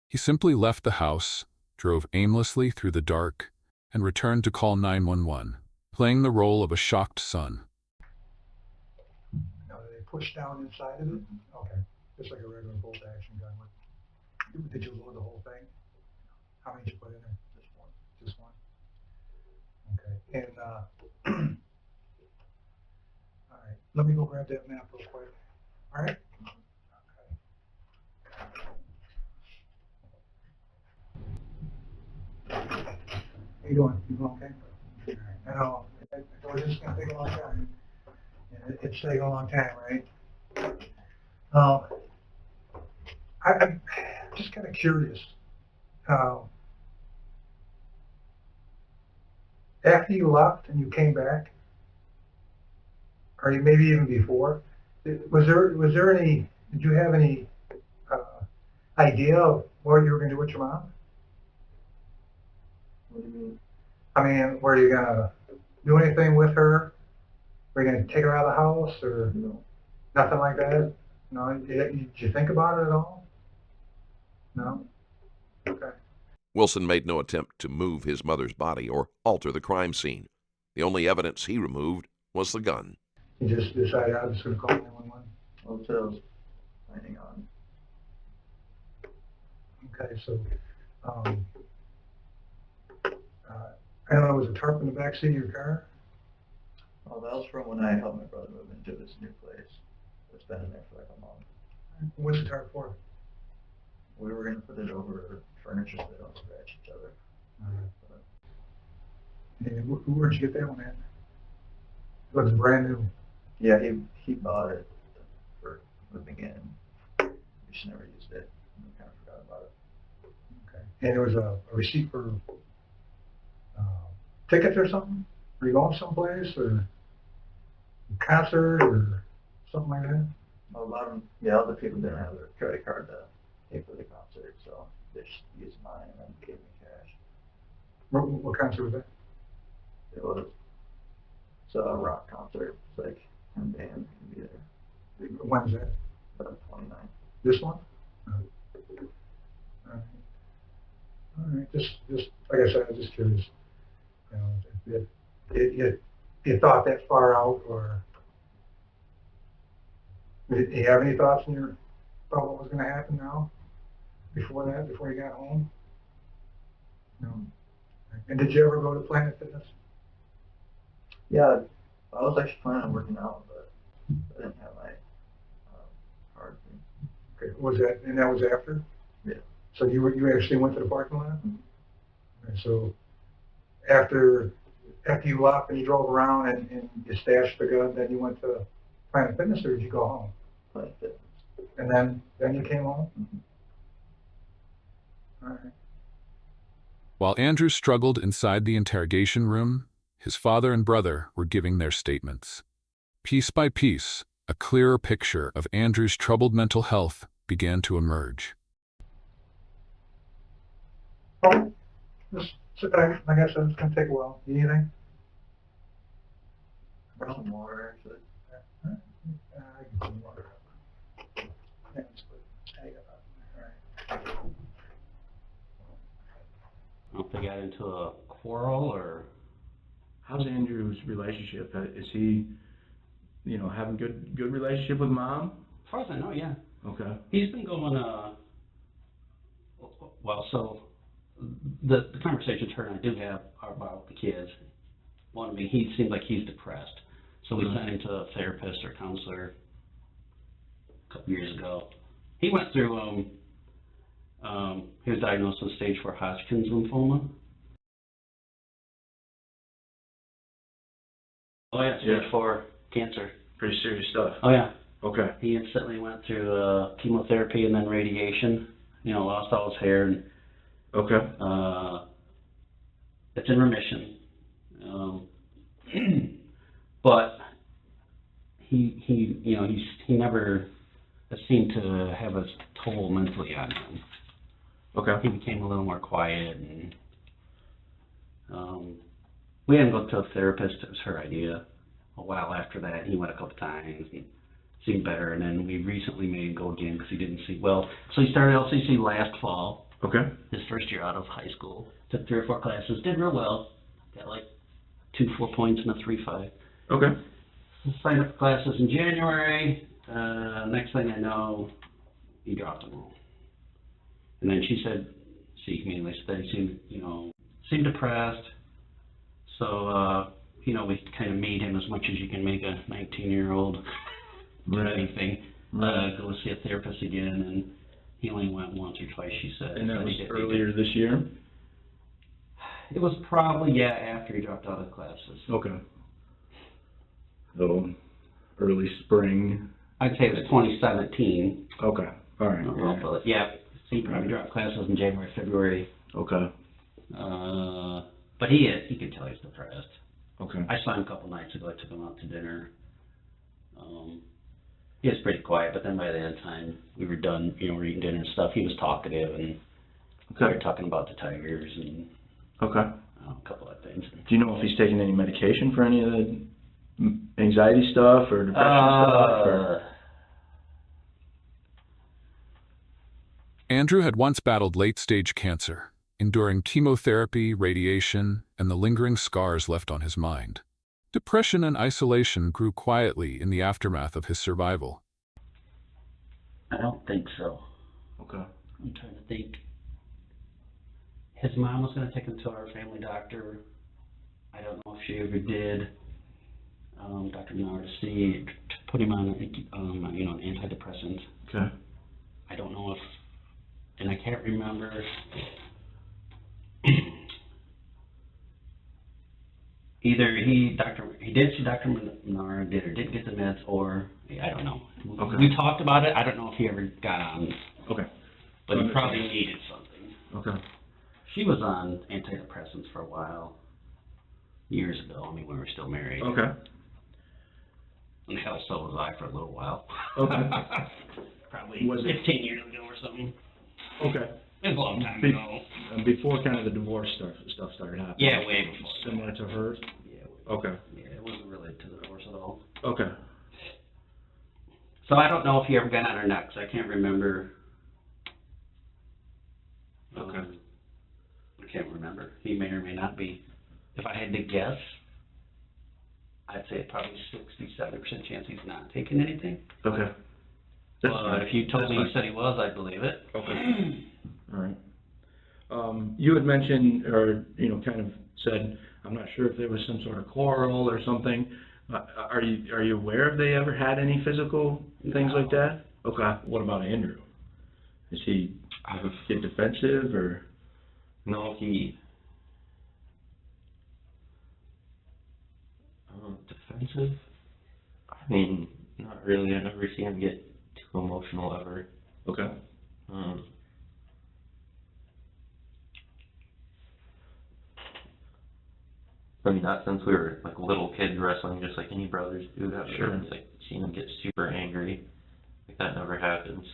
He simply left the house, drove aimlessly through the dark, and returned to call 911, playing the role of a shocked son. Now, did they push down inside of it? Okay, just like a regular bolt action gun would. Did you load the whole thing? How many did you put in there? Just one. Just one? Okay, and, all right, let me go grab that map real quick. All right? Okay. How you doing? You doing okay? All right. I know, I told you it's gonna take a long time. And it's taking a long time, right? I'm just kind of curious. After you left and you came back, or maybe even before, was there any? Did you have any idea of what you were going to do with your mom? What do you mean? I mean, were you going to do anything with her? Were you going to take her out of the house or No. nothing like that? No. Did you think about it at all? No. Okay. Wilson made no attempt to move his mother's body or alter the crime scene. The only evidence he removed was the gun. You just decided I was just going to call 911? Well, that's what I was planning on. Okay, so, I don't know, was a tarp in the backseat of your car? Oh, that was from when I helped my brother move into this new place. It's been in there for like a month. What's the tarp for? We were gonna put it over furniture so they don't scratch each other. And where'd you get that one at? It looks brand new. Yeah, he bought it for moving in. We just never used it. We kind of forgot about it. Okay. And there was a receipt for tickets or something? Are you going someplace or a concert or something like that? Well, a lot of, yeah, other people didn't have their credit card to pay for the concert, so they just used mine and then gave me cash. What concert was that? It was, it's a rock concert. It's like 10 bands can be there. When's that? 29. This one? All right. Just like I said, I was just curious. You know, you thought that far out, or did you have any thoughts about what was going to happen now? Before that, before you got home? No. And did you ever go to Planet Fitness? Yeah, I was actually planning on working out, but I didn't have my card. Okay. That was after? Yeah. So you actually went to the parking lot? Mm-hmm. Okay, so after you left and you drove around and you stashed the gun, then you went to Planet Fitness, or did you go home? Planet Fitness. And then you came home? Mm-hmm. All right. While Andrew struggled inside the interrogation room, his father and brother were giving their statements. Piece by piece, a clearer picture of Andrew's troubled mental health began to emerge. Oh, just sit back. Like I said, it's going to take a while. You need anything? Some more, actually. I can put some water up. Yeah, just put it up. All right. I don't know if they got into a quarrel or... How's Andrew's relationship? Is he, having good relationship with mom? As far as I know, yeah. Okay. He's been going, well, so the conversations her and I do have are about the kids. One of me, he seems like he's depressed. So we sent him to a therapist or counselor a couple years ago. He went through, he was diagnosed with stage 4 Hodgkin's lymphoma. Oh yeah, stage 4 cancer. Pretty serious stuff. Oh yeah. Okay. He instantly went through chemotherapy and then radiation. Lost all his hair. And, okay. It's in remission. But he never seemed to have a toll mentally on him. Okay. He became a little more quiet, and we had him go to a therapist. It was her idea. A while after that, he went a couple times and seemed better, and then we recently made him go again because he didn't see well. So he started LCC last fall. Okay. His first year out of high school. Took 3 or 4 classes. Did real well. Got like 2 4 points and a 3.5. Okay. Signed up for classes in January. Next thing I know, he dropped them all. And then she immediately said he seemed depressed. So, we kind of made him as much as you can make a 19-year-old do anything. Go see a therapist again, and he only went once or twice, she said. And that was earlier this year? It was probably, after he dropped out of classes. Okay. So, early spring. I'd say it was 2017. Okay. All right. So he probably dropped classes in January, February. Okay. But he could tell he's depressed. Okay. I saw him a couple nights ago. I took him out to dinner. He was pretty quiet, but then by the end of time we were done, we're eating dinner and stuff. He was talkative, and we were talking about the Tigers and a couple of things. Do you know if he's taking any medication for any of the anxiety stuff or depression stuff? Or? Andrew had once battled late-stage cancer, enduring chemotherapy, radiation, and the lingering scars left on his mind. Depression and isolation grew quietly in the aftermath of his survival. I don't think so. Okay. I'm trying to think. his mom was going to take him to our family doctor. I don't know if she ever did. Dr. Menard to put him on, an antidepressant. Okay. I don't know if, and I can't remember. Either he did see Dr. Menard, did or didn't get the meds, or I don't know. Okay. We talked about it. I don't know if he ever got on, Okay. but he probably needed something. Okay. She was on antidepressants for a while, years ago. I mean, when we were still married. Okay. And hell, so was I for a little while. Okay. Probably Was it- 15 years ago or something. Okay. It was a long time ago. Before kind of the divorce stuff started happening. Yeah, way before. Similar to hers? Yeah. Okay. Yeah, it wasn't related to the divorce at all. Okay. So I don't know if he ever got on or not, 'cause I can't remember. Okay. I can't remember. He may or may not be. If I had to guess, I'd say probably 60-70% chance he's not taking anything. Okay. That's But fine. if you told That's me fine. he said he was, I'd believe it. Okay. All right. You had mentioned, or, kind of said, I'm not sure if there was some sort of quarrel or something. Are you aware if they ever had any physical things like that? Okay. What about Andrew? Is he get defensive or? No, he defensive. I mean, not really. I never see him get too emotional ever. Okay. I mean, not since we were like little kids wrestling, just like any brothers do. That Sure. It's like seeing him get super angry. Like that never happens.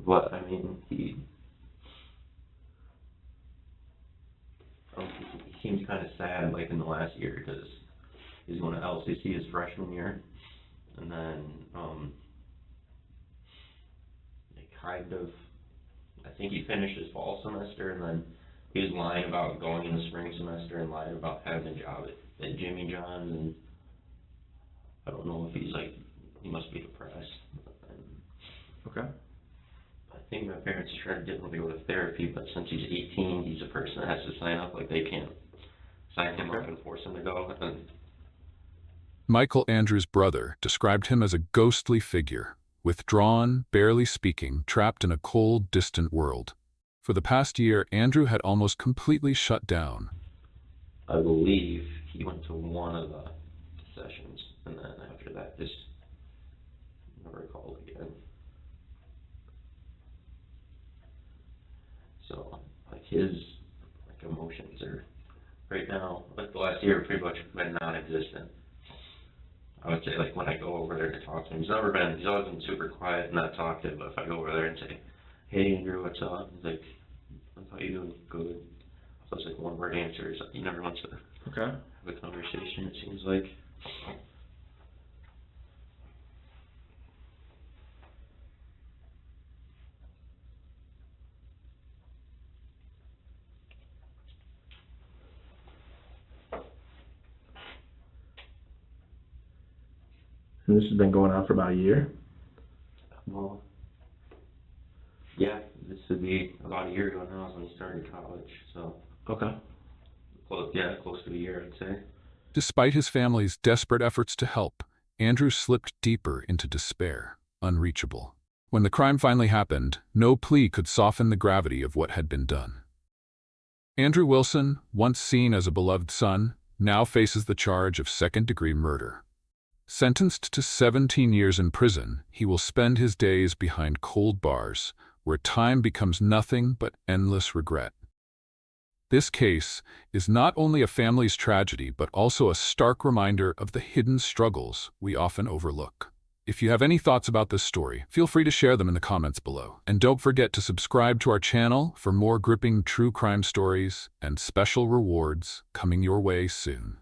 But I mean, he seems kind of sad, like in the last year, because he's going to LCC his freshman year, and then they kind of, I think he finished his fall semester, and then he was lying about going in the spring semester and lying about having a job at Jimmy John's, and I don't know if he must be depressed. Okay. I think my parents tried to get him to go to therapy, but since he's 18, he's a person that has to sign up. Like, they can't sign him up and force him to go. And Michael, Andrew's brother, described him as a ghostly figure, withdrawn, barely speaking, trapped in a cold, distant world. For the past year, Andrew had almost completely shut down. I believe he went to one of the sessions, and then after that, just never called again. So, his emotions are, right now, the last year, pretty much been non-existent. I would say, when I go over there to talk to him, he's always been super quiet and not talkative, but if I go over there and say, hey, Andrew, what's up? He's like, how you doing? Good. So it's one-word answers. He never wants to Okay. have a conversation, it seems like. And this has been going on for about a year? Well, yeah, this would be about a year ago now when he started college, so Okay. close to a year, I'd say. Despite his family's desperate efforts to help, Andrew slipped deeper into despair, unreachable. When the crime finally happened, no plea could soften the gravity of what had been done. Andrew Wilson, once seen as a beloved son, now faces the charge of second-degree murder. Sentenced to 17 years in prison, he will spend his days behind cold bars, where time becomes nothing but endless regret. This case is not only a family's tragedy, but also a stark reminder of the hidden struggles we often overlook. If you have any thoughts about this story, feel free to share them in the comments below. And don't forget to subscribe to our channel for more gripping true crime stories and special rewards coming your way soon.